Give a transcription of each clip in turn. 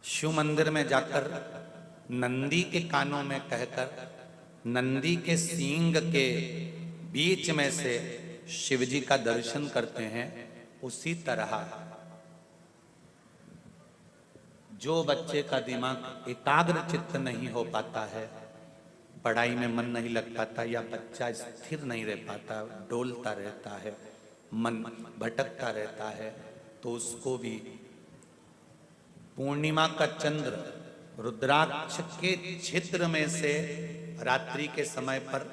शिव मंदिर में जाकर नंदी के कानों में कहकर नंदी के सींग के बीच में से शिव जी का दर्शन करते हैं, उसी तरह जो बच्चे का दिमाग एकाग्र चित्त नहीं हो पाता है, पढ़ाई में मन नहीं लग पाता या बच्चा स्थिर नहीं रह पाता, डोलता रहता है, मन भटकता रहता है, तो उसको भी पूर्णिमा का चंद्र रुद्राक्ष के छिद्र में से रात्रि के समय पर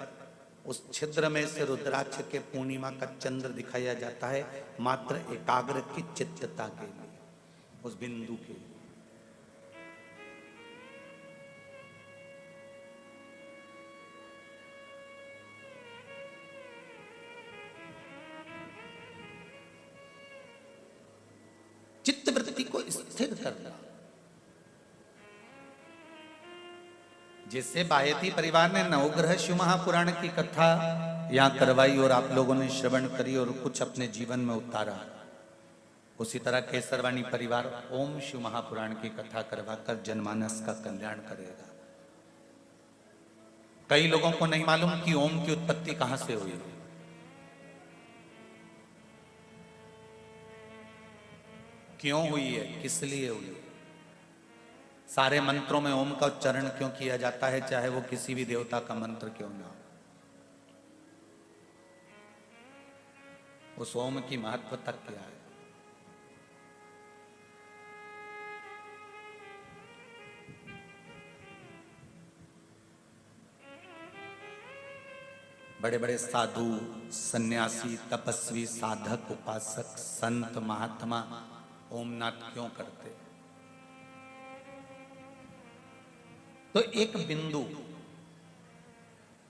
उस छिद्र में से रुद्राक्ष के पूर्णिमा का चंद्र दिखाया जाता है, मात्र एकाग्र की चित्तता के लिए, उस बिंदु के लिए। चित्त वृत्ति को स्थिर करना। जिससे बायती परिवार ने नवग्रह शिव महापुराण की कथा यहां करवाई और आप लोगों ने श्रवण करी और कुछ अपने जीवन में उतारा, उसी तरह केसरवाणी परिवार ओम शिव महापुराण की कथा करवाकर जनमानस का कल्याण करेगा। कई लोगों को नहीं मालूम कि ओम की उत्पत्ति कहां से हुई, क्यों हुई है, किस लिए हुई है। सारे मंत्रों में ओम का उच्चारण क्यों किया जाता है, चाहे वो किसी भी देवता का मंत्र क्यों ना हो। उस ओम की महत्वता क्या है। बड़े बड़े साधु, सन्यासी, तपस्वी, साधक, उपासक, संत, महात्मा ओम नाथ क्यों करते। तो एक बिंदु,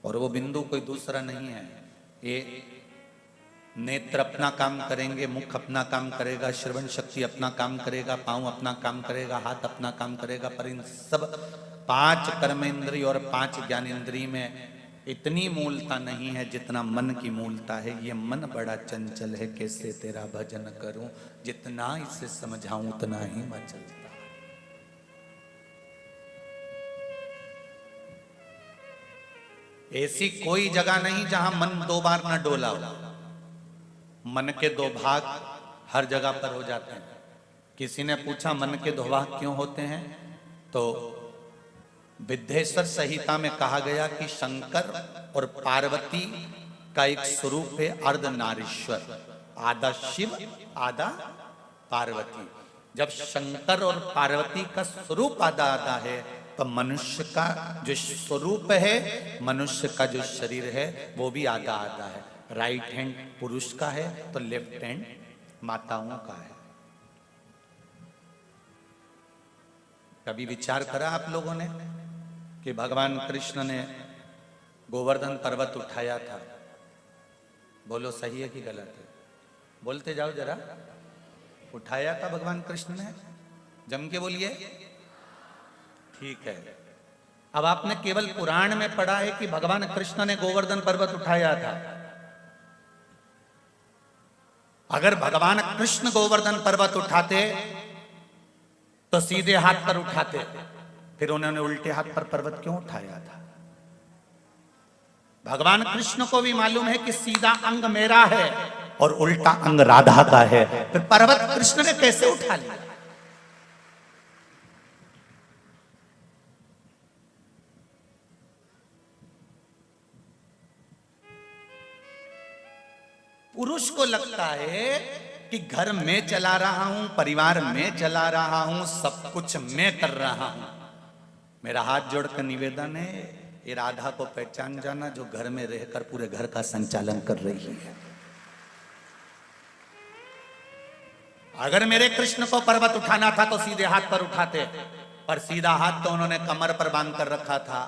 और वो बिंदु कोई दूसरा नहीं है, ये नेत्र अपना काम करेंगे, मुख अपना काम करेगा, श्रवण शक्ति अपना काम करेगा, पांव अपना काम करेगा, हाथ अपना काम करेगा, पर इन सब 5 कर्मेंद्रिय और 5 ज्ञानेंद्रिय में इतनी मूलता नहीं है जितना मन की मूलता है। ये मन बड़ा चंचल है, कैसे तेरा भजन करूं, जितना इसे समझाऊं उतना ही मैं चलता। ऐसी कोई जगह नहीं जहां मन 2 बार न डोला हो। मन के 2 भाग हर जगह पर हो जाते हैं। किसी ने पूछा मन के 2 भाग क्यों होते हैं, तो विद्येश्वर संहिता में कहा गया कि शंकर और पार्वती का एक स्वरूप है अर्धनारीश्वर, आधा शिव आधा पार्वती। जब शंकर और पार्वती का स्वरूप आधा आधा है, तो मनुष्य का जो स्वरूप है, मनुष्य का जो शरीर है, वो भी आधा आधा है। राइट हैंड पुरुष का है तो लेफ्ट हैंड माताओं का है। कभी विचार करा आप लोगों ने कि भगवान कृष्ण ने गोवर्धन पर्वत उठाया था, बोलो सही है कि गलत है, बोलते जाओ जरा। उठाया था भगवान कृष्ण ने, जम के बोलिए। ठीक है, अब आपने केवल पुराण में पढ़ा है कि भगवान कृष्ण ने गोवर्धन पर्वत उठाया था। अगर भगवान कृष्ण गोवर्धन पर्वत उठाते तो सीधे हाथ पर उठाते, फिर उन्होंने उल्टे हाथ पर पर्वत क्यों उठाया था। भगवान कृष्ण को भी मालूम है कि सीधा अंग मेरा है और उल्टा अंग राधा का है, फिर पर्वत कृष्ण ने कैसे उठा लिया। पुरुष को लगता है कि घर में चला रहा हूं, परिवार में चला रहा हूं, सब कुछ मैं कर रहा हूं। मेरा हाथ जोड़कर निवेदन है, ये राधा को पहचान जाना जो घर में रहकर पूरे घर का संचालन कर रही है। अगर मेरे कृष्ण को पर्वत उठाना था तो सीधे हाथ पर उठाते, पर सीधा हाथ तो उन्होंने कमर पर बांध कर रखा था।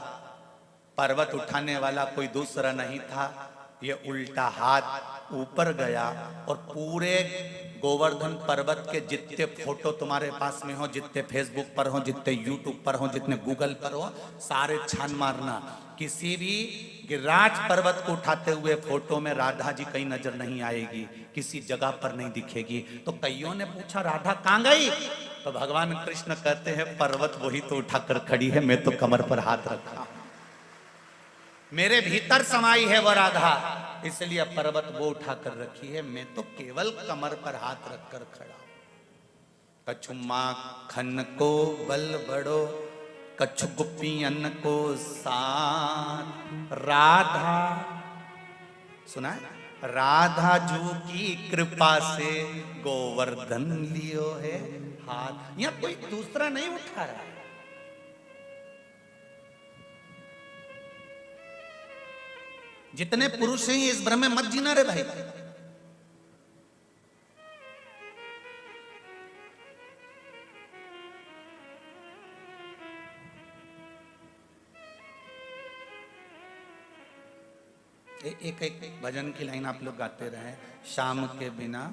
पर्वत उठाने वाला कोई दूसरा नहीं था, ये उल्टा हाथ ऊपर गया और पूरे गोवर्धन पर्वत के जितने फोटो तुम्हारे पास में हो, जितने फेसबुक पर हो, जितने यूट्यूब पर हो, जितने गूगल पर हो, सारे छान मारना। किसी भी गिरिराज पर्वत को उठाते हुए फोटो में राधा जी कहीं नजर नहीं आएगी, किसी जगह पर नहीं दिखेगी। तो कईयों ने पूछा राधा कहां गई, तो भगवान कृष्ण कहते हैं पर्वत वही तो उठाकर खड़ी है, मैं तो कमर पर हाथ रखा, मेरे भीतर समाई है वो राधा, इसलिए पर्वत वो उठाकर रखी है, मैं तो केवल कमर पर हाथ रखकर खड़ा हूं। कछु माखन को बल बड़ो, कछु गुपियन को साथ, राधा सुना है, राधा जू की कृपा से गोवर्धन लियो है हाथ। यहां कोई दूसरा नहीं उठा रहा है, जितने पुरुष हैं इस भ्रम में मत जीना रे भाई। एक एक भजन की लाइन आप लोग गाते रहे, शाम के बिना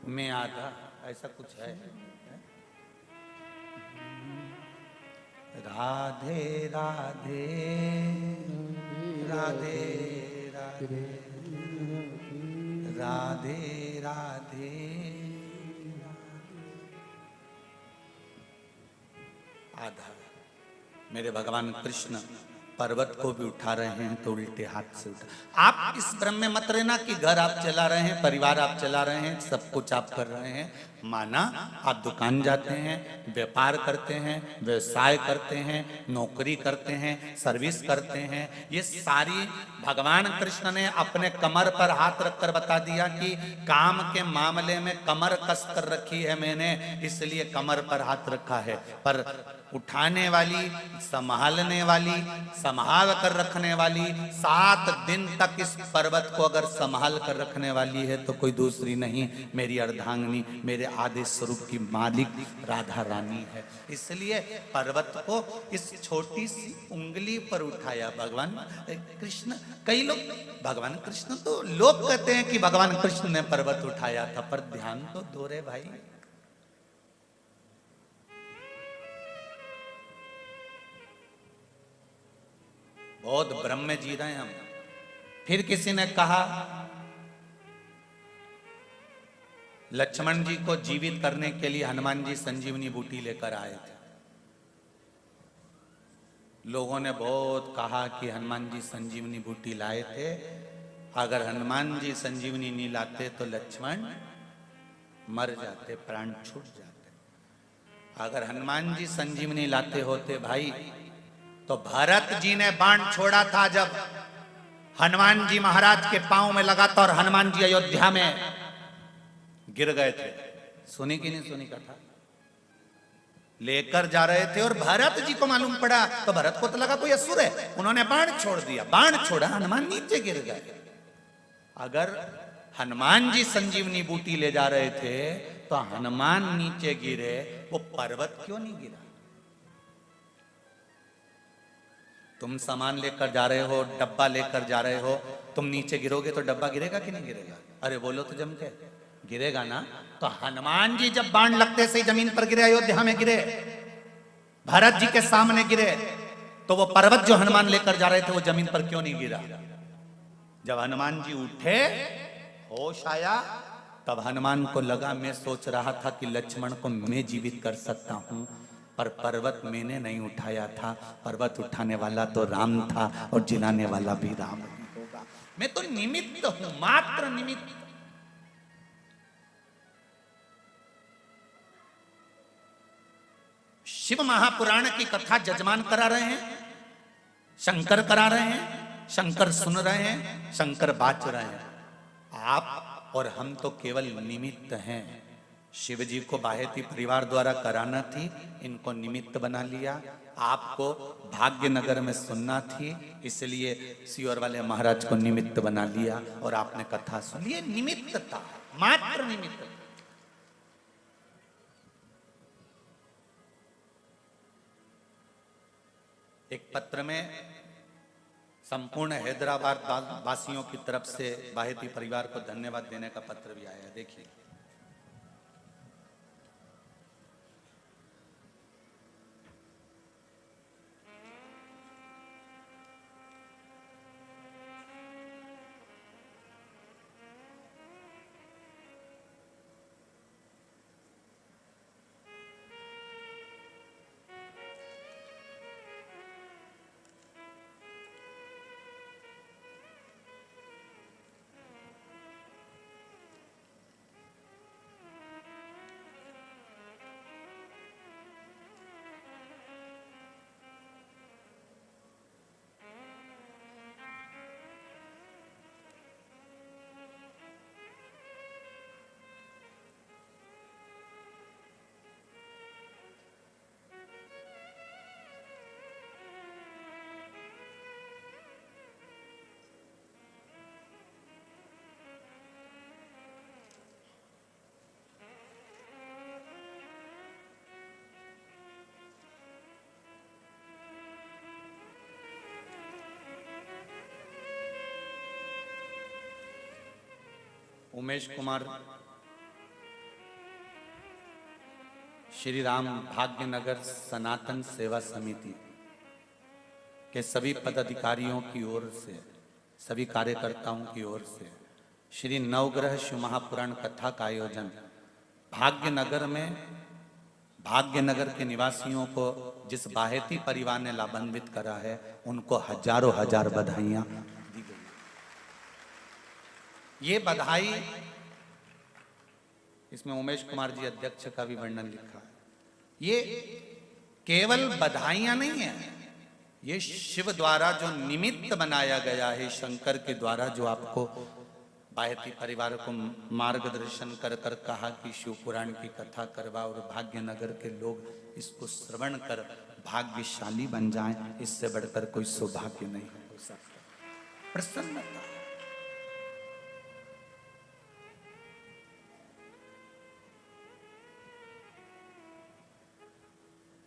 मैं आधा, ऐसा कुछ है। राधे राधे राधे राधे राधे राधे आधा। मेरे भगवान कृष्ण पर्वत को भी उठा रहे हैं तो उल्टे हाथ से उठा। आप इस भ्रम में मत रहना कि घर आप चला रहे हैं, परिवार आप चला रहे हैं, सब कुछ आप कर रहे हैं। माना आप दुकान जाते हैं, व्यापार करते हैं, व्यवसाय करते हैं, नौकरी करते हैं, सर्विस करते हैं, ये सारी भगवान कृष्ण ने अपने कमर पर हाथ रखकर बता दिया कि काम के मामले में कमर कस कर रखी है मैंने, इसलिए कमर पर हाथ रखा है। पर उठाने वाली, संभालने वाली, संभाल कर रखने वाली, 7 दिन तक इस पर्वत को अगर संभाल कर रखने वाली है तो कोई दूसरी नहीं, मेरी अर्धांगिनी, मेरे आदि स्वरूप की मालिक राधा रानी है। इसलिए पर्वत को इस छोटी सी उंगली पर उठाया भगवान कृष्ण। कई लोग भगवान कृष्ण, तो लोग कहते हैं कि भगवान कृष्ण ने पर्वत उठाया था, पर ध्यान तो दो रे भाई। बहुत भ्रम में जी रहे हैं हम। फिर किसी ने कहा लक्ष्मण जी को जीवित करने के लिए हनुमान जी संजीवनी बूटी लेकर आए थे। लोगों ने बहुत कहा कि हनुमान जी संजीवनी बूटी लाए थे, अगर हनुमान जी संजीवनी नहीं लाते तो लक्ष्मण मर जाते, प्राण छूट जाते। अगर हनुमान जी संजीवनी लाते होते भाई तो भरत जी ने बाण छोड़ा था जब हनुमान जी महाराज के पांव में लगा था और हनुमान जी अयोध्या में गिर गए थे। सुनी कि नहीं सुनी कथा? लेकर जा रहे थे और भरत जी को मालूम पड़ा तो भरत को तो लगा कोई असुर है, उन्होंने बाण छोड़ दिया, बाण छोड़ा, हनुमान नीचे गिर गए। अगर हनुमान जी संजीवनी बूटी ले जा रहे थे तो हनुमान नीचे गिरे, वो पर्वत क्यों नहीं गिरा? तुम सामान लेकर जा रहे हो, डब्बा लेकर जा रहे हो, तुम नीचे गिरोगे तो डब्बा गिरेगा कि नहीं गिरेगा? अरे बोलो तो जम के, गिरेगा ना। तो हनुमान जी जब बाण लगते से जमीन पर गिरे, अयोध्या में गिरे, भरत जी के सामने गिरे, तो वो पर्वत जो हनुमान लेकर जा रहे थे वो जमीन पर क्यों नहीं गिरा? जब हनुमान जी उठे, होश आया, तब हनुमान को लगा मैं सोच रहा था कि लक्ष्मण को मैं जीवित कर सकता हूं, पर पर्वत मैंने नहीं उठाया था, पर्वत उठाने वाला तो राम था और जिलाने वाला भी राम ही होगा। मैं तो निमित्त हूं, मात्र निमित्त। शिव महापुराण की कथा जजमान करा रहे हैं, शंकर करा रहे हैं, शंकर सुन रहे हैं, शंकर बाच रहे हैं। आप और हम तो केवल निमित्त हैं। शिव जी को बाहेती परिवार द्वारा कराना थी, इनको निमित्त बना लिया। आपको भाग्यनगर में सुनना थी, इसलिए सियोर वाले महाराज को निमित्त बना लिया और आपने कथा सुन ली। निमित्त था, मात्र निमित्त। एक पत्र में संपूर्ण हैदराबाद वासियों की तरफ से बाहेती परिवार को धन्यवाद देने का पत्र भी आया, देखिए। उमेश कुमार श्री राम भाग्यनगर सनातन सेवा समिति के सभी पदाधिकारियों की ओर से, सभी कार्यकर्ताओं की ओर से श्री नवग्रह शिव महापुराण कथा का आयोजन भाग्यनगर में, भाग्यनगर के निवासियों को जिस बाहेती परिवार ने लाभान्वित करा है, उनको हजारों हजार बधाइयां दी गई। ये बधाई, इसमें उमेश कुमार जी अध्यक्ष का भी वर्णन लिखा है। ये केवल बधाइयां नहीं है, ये शिव द्वारा जो निमित्त बनाया गया है, शंकर के द्वारा जो आपको बाहेती परिवार को मार्गदर्शन कर कर कहा कि शिव पुराण की कथा करवा और भाग्यनगर के लोग इसको श्रवण कर भाग्यशाली बन जाएं, इससे बढ़कर कोई सौभाग्य नहीं हो सकता। प्रसन्नता,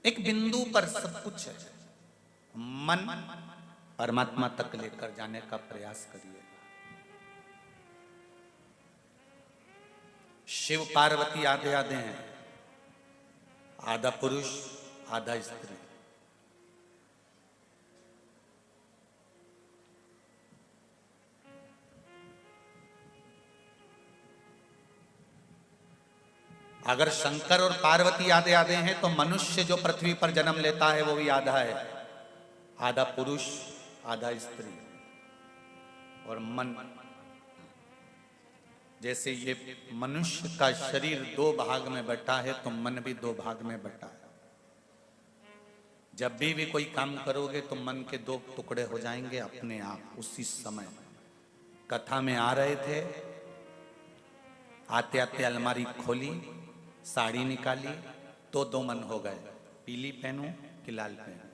एक बिंदु पर सब कुछ है, मन परमात्मा तक लेकर जाने का प्रयास करिए। शिव पार्वती आधे आधे हैं, आधा पुरुष आधा स्त्री। अगर शंकर और पार्वती आधे आधे हैं तो मनुष्य जो पृथ्वी पर जन्म लेता है वो भी आधा है, आधा पुरुष आधा स्त्री। और मन, जैसे ये मनुष्य का शरीर दो भाग में बटा है तो मन भी दो भाग में बटा है। जब भी कोई काम करोगे तो मन के दो टुकड़े हो जाएंगे अपने आप उसी समय। कथा में आ रहे थे, आते आते अलमारी खोली, साड़ी निकाली तो दो मन हो गए, पीली पहनूं कि लाल पहनूं,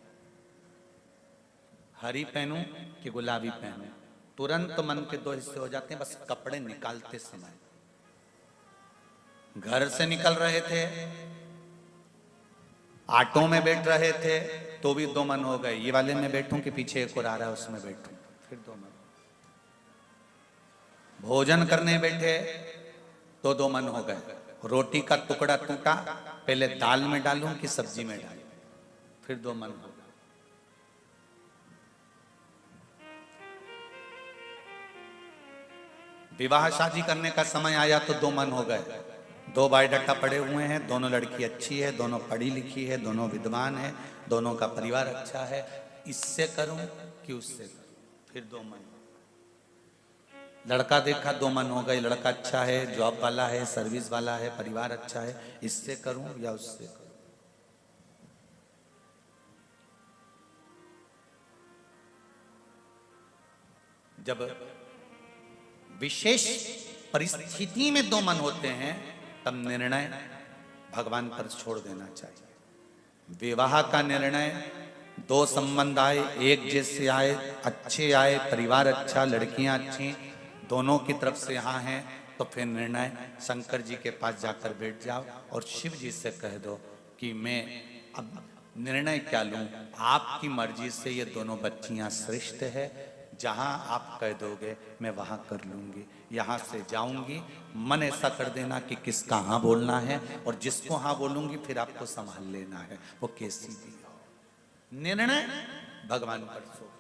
हरी पहनूं कि गुलाबी पहनूं। तुरंत मन के दो हिस्से हो जाते हैं बस कपड़े निकालते समय। घर से निकल रहे थे, ऑटो में बैठ रहे थे तो भी दो मन हो गए, ये वाले में बैठूं कि पीछे एक और आ रहा है उसमें बैठूं, फिर दो मन। भोजन करने बैठे तो दो मन हो गए, रोटी का टुकड़ा टूटा, पहले दाल में डालूं कि सब्जी में डालूं, फिर दो मन हो गए। विवाह शादी करने का समय आया तो दो मन हो गए, दो बायोडाटा पड़े हुए हैं, दोनों लड़की अच्छी है, दोनों पढ़ी लिखी है, दोनों विद्वान है, दोनों का परिवार अच्छा है, इससे करूं कि उससे करूं, फिर दो मन। लड़का देखा दो मन हो गए, लड़का अच्छा है, जॉब वाला है, सर्विस वाला है, परिवार अच्छा है, इससे करूं या उससे करूं। जब विशेष परिस्थिति में दो मन होते हैं तब निर्णय भगवान पर छोड़ देना चाहिए। विवाह का निर्णय, दो संबंध आए, एक जैसे आए, अच्छे आए, परिवार अच्छा, लड़कियां अच्छी, दोनों की तरफ से यहाँ हैं, तो फिर निर्णय शंकर जी के पास जाकर बैठ जाओ और शिव जी से कह दो कि मैं अब निर्णय क्या लूं, आपकी मर्जी से ये दोनों बच्चियां श्रेष्ठ है, जहां आप कह दोगे मैं वहां कर लूंगी, यहां से जाऊंगी। मन ऐसा कर देना कि किसका हाँ बोलना है, और जिसको हाँ बोलूंगी फिर आपको संभाल लेना है, वो कैसी भी हो। निर्णय भगवान पर सो।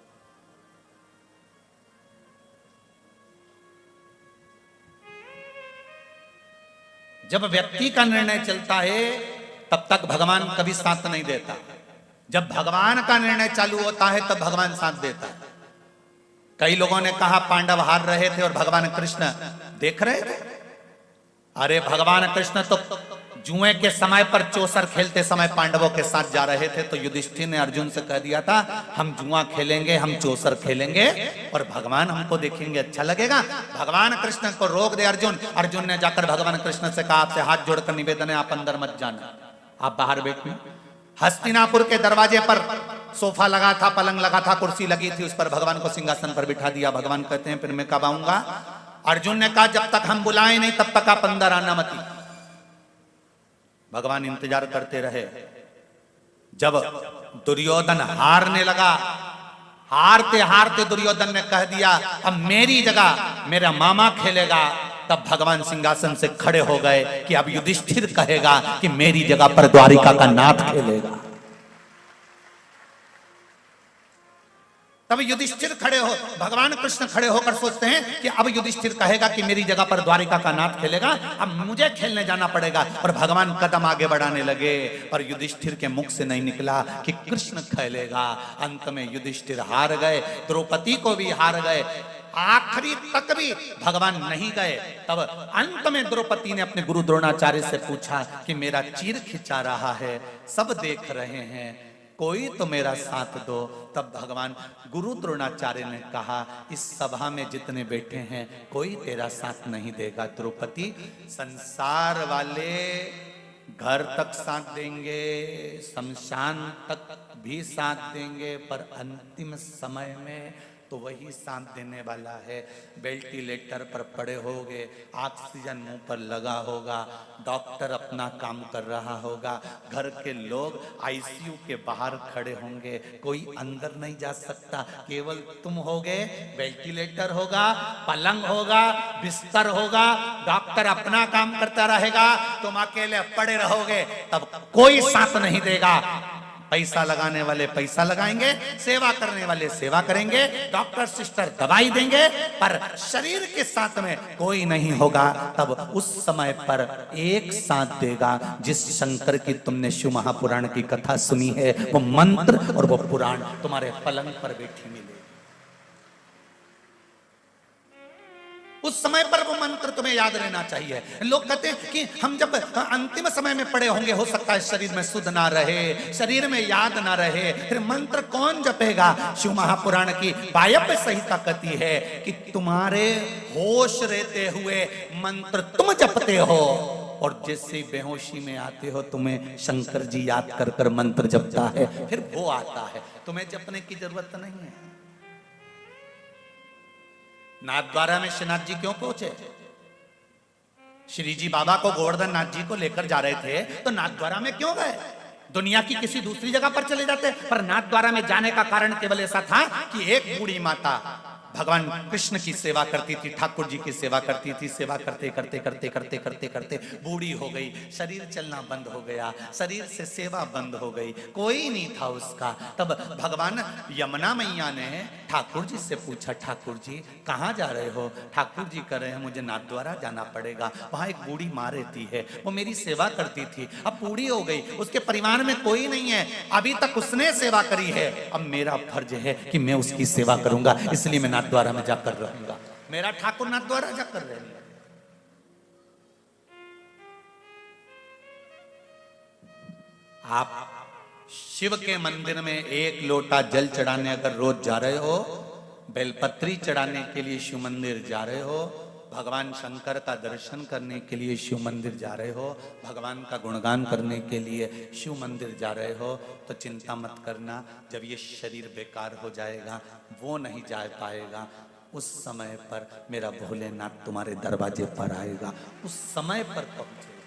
जब व्यक्ति का निर्णय चलता है तब तक भगवान कभी साथ नहीं देता, जब भगवान का निर्णय चालू होता है तब भगवान साथ देता है। कई लोगों ने कहा पांडव हार रहे थे और भगवान कृष्ण देख रहे थे। अरे भगवान कृष्ण तो जुए के समय पर चौसर खेलते समय पांडवों के साथ जा रहे थे, तो युधिष्ठिर ने अर्जुन से कह दिया था हम जुआ खेलेंगे, हम चौसर खेलेंगे और भगवान हमको देखेंगे, अच्छा लगेगा। भगवान कृष्ण को रोक दे अर्जुन। अर्जुन ने जाकर भगवान कृष्ण से कहा आपसे हाथ जोड़कर निवेदन है, आप अंदर मत जाना, आप बाहर बैठिए। हस्तिनापुर के दरवाजे पर सोफा लगा था, पलंग लगा था, कुर्सी लगी थी, उस पर भगवान को सिंहासन पर बिठा दिया। भगवान कहते हैं फिर मैं कब आऊंगा? अर्जुन ने कहा जब तक हम बुलाएं नहीं तब तक आप अंदर आना मत। भगवान इंतजार करते रहे। जब दुर्योधन हारने लगा, हारते हारते दुर्योधन ने कह दिया अब मेरी जगह मेरा मामा खेलेगा, तब भगवान सिंहासन से खड़े हो गए कि अब युधिष्ठिर कहेगा कि मेरी जगह पर द्वारिका का नाथ खेलेगा। तब युधिष्ठिर खड़े हो, भगवान कृष्ण खड़े होकर सोचते हैं कि अब युधिष्ठिर कहेगा कि मेरी जगह पर द्वारिका का नाथ खेलेगा, अब मुझे खेलने जाना पड़ेगा। और भगवान कदम आगे बढ़ाने लगे, पर युधिष्ठिर के मुख से नहीं निकला कि कृष्ण खेलेगा। अंत में युधिष्ठिर हार गए, द्रौपदी को भी हार गए, आखिरी तक भी भगवान नहीं गए। तब अंत में द्रौपदी ने अपने गुरु द्रोणाचार्य से पूछा कि मेरा चीर खिंचा रहा है, सब देख रहे हैं, कोई तो मेरा साथ दो। तब भगवान गुरु द्रोणाचार्य ने कहा, इस सभा में जितने बैठे हैं कोई तेरा साथ नहीं देगा द्रौपदी। संसार वाले घर तक साथ देंगे, शमशान तक भी साथ देंगे, पर अंतिम समय में तो वही साथ देने वाला है। वेंटिलेटर पर पड़े होगे, ऑक्सीजन मुंह पर लगा होगा, डॉक्टर अपना काम कर रहा होगा, घर के लोग आईसीयू के बाहर खड़े होंगे, कोई अंदर नहीं जा सकता, केवल तुम होगे, वेंटिलेटर होगा, पलंग होगा, बिस्तर होगा, डॉक्टर अपना काम करता रहेगा, तुम अकेले पड़े रहोगे, तब कोई साथ नहीं देगा। पैसा लगाने वाले पैसा लगाएंगे, सेवा करने वाले सेवा करेंगे, डॉक्टर सिस्टर दवाई देंगे, पर शरीर के साथ में कोई नहीं होगा। तब उस समय पर एक साथ देगा जिस शंकर की तुमने शिव महापुराण की कथा सुनी है, वो मंत्र और वो पुराण तुम्हारे पलंग पर बैठी मिले। उस समय पर वो मंत्र तुम्हें याद रहना चाहिए। लोग कहते हैं कि हम जब अंतिम समय में पड़े होंगे, हो सकता है शरीर में सुध ना रहे, शरीर में याद ना रहे, फिर मंत्र कौन जपेगा? शिव महापुराण की वायव्य संहिता कहती है कि तुम्हारे होश रहते हुए मंत्र तुम जपते हो, और जैसे बेहोशी में आते हो तुम्हें शंकर जी याद कर कर मंत्र जपता है, फिर वो आता है, तुम्हें जपने की जरूरत नहीं है। नाथद्वारा में श्रीनाथ जी क्यों पहुंचे? श्री जी बाबा को गोवर्धन नाथ जी को लेकर जा रहे थे, तो नाथद्वारा में क्यों गए? दुनिया की किसी दूसरी जगह पर चले जाते, पर नाथद्वारा में जाने का कारण केवल ऐसा था कि एक बूढ़ी माता भगवान कृष्ण की सेवा करती थी, ठाकुर जी की सेवा करती थी, सेवा करते करते करते करते करते करते बूढ़ी हो गई, शरीर चलना बंद हो गया, शरीर से सेवा बंद हो गई, कोई नहीं था उसका। तब भगवान यमुना मैया ने ठाकुर जी से पूछा, ठाकुर जी कहाँ जा रहे हो? ठाकुर जी कह रहे हैं मुझे नाथद्वारा जाना पड़ेगा, वहां एक बूढ़ी माँ रहती है, वो मेरी सेवा करती थी, अब बूढ़ी हो गई, उसके परिवार में कोई नहीं है, अभी तक उसने सेवा करी है, अब मेरा फर्ज है कि मैं उसकी सेवा करूंगा, इसलिए मैं नाथद्वारा में जाकर रहूंगा। मेरा ठाकुर नाथद्वारा जाकर रहेंगे। आप शिव के मंदिर में एक लोटा जल चढ़ाने अगर रोज जा रहे हो, बेलपत्री चढ़ाने के लिए शिव मंदिर जा रहे हो, भगवान शंकर का दर्शन करने के लिए शिव मंदिर जा रहे हो, भगवान का गुणगान करने के लिए शिव मंदिर जा रहे हो, तो चिंता मत करना, जब ये शरीर बेकार हो जाएगा, वो नहीं जा पाएगा, उस समय पर मेरा भोलेनाथ तुम्हारे दरवाजे पर आएगा, उस समय पर पहुंचेगा।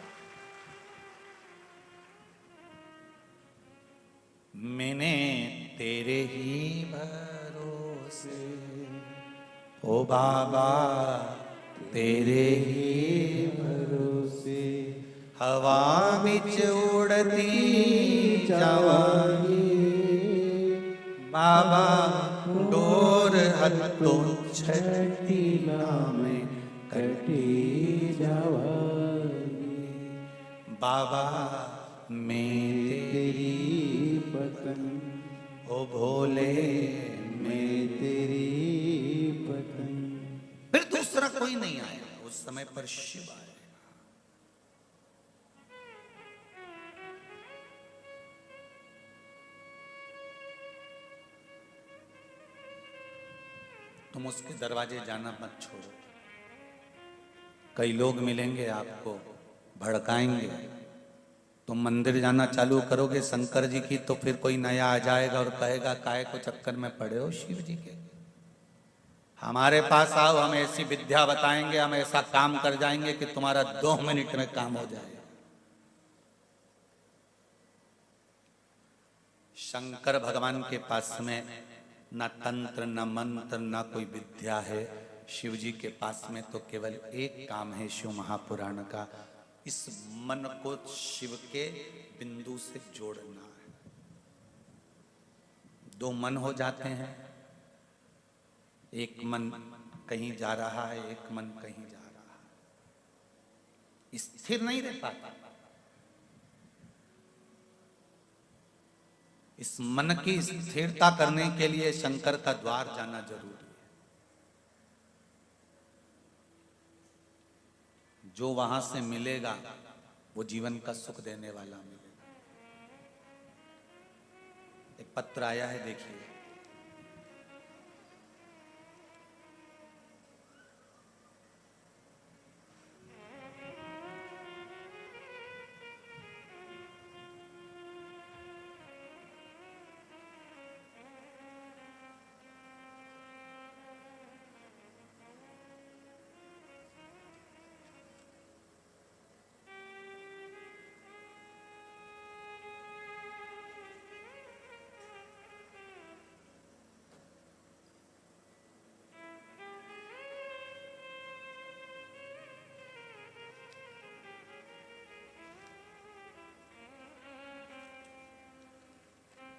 मैंने तेरे ही भरोसे ओ बाबा, तेरे ही भरोसे हवा बिच उड़ती जावांगी, बाबा डोर हथों छठी नामे कटी जावांगी, बाबा मैं तेरी पतंग, ओ भोले मैं तेरी पतंग। फिर दूसरा कोई नहीं आया, उस समय पर शिव आए। तुम उसके दरवाजे जाना मत छोड़ो। कई लोग मिलेंगे आपको, भड़काएंगे, तुम मंदिर जाना चालू करोगे शंकर जी की, तो फिर कोई नया आ जाएगा और कहेगा काहे को चक्कर में पड़े हो शिव जी के, हमारे पास आओ, हम ऐसी विद्या बताएंगे, हम ऐसा काम कर जाएंगे कि तुम्हारा 2 मिनट में काम हो जाएगा। शंकर भगवान के पास में न तंत्र न मंत्र न कोई विद्या है, शिव जी के पास में तो केवल एक काम है शिव महापुराण का, इस मन को शिव के बिंदु से जोड़ना है। दो मन हो जाते हैं, एक मन कहीं जा रहा है, एक मन कहीं जा रहा है, स्थिर नहीं रह पाता। इस मन की स्थिरता करने के लिए शंकर का द्वार जाना जरूरी है। जो वहां से मिलेगा वो जीवन का सुख देने वाला मिलेगा। एक पत्र आया है, देखिए।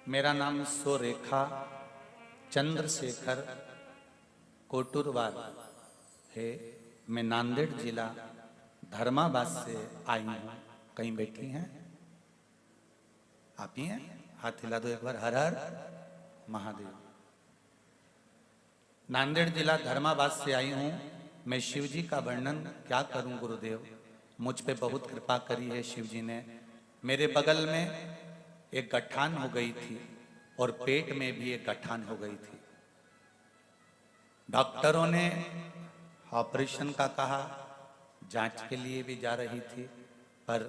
मेरा नाम सोरेखा चंद्रशेखर कोटुरवार है। मैं नांदेड़ जिला धर्माबाद से आई हूँ। कहीं बैठी हैं? आप ही हैं? हाथ हिला दो एक बार। हर हर महादेव। नांदेड़ जिला धर्माबाद से आई हूँ। मैं शिव जी का वर्णन क्या करूं गुरुदेव, मुझ पे बहुत कृपा करी है शिव जी ने। मेरे बगल में एक गठान हो गई थी और पेट में भी एक गठान हो गई थी। डॉक्टरों ने ऑपरेशन का कहा, जांच के लिए भी जा रही थी, पर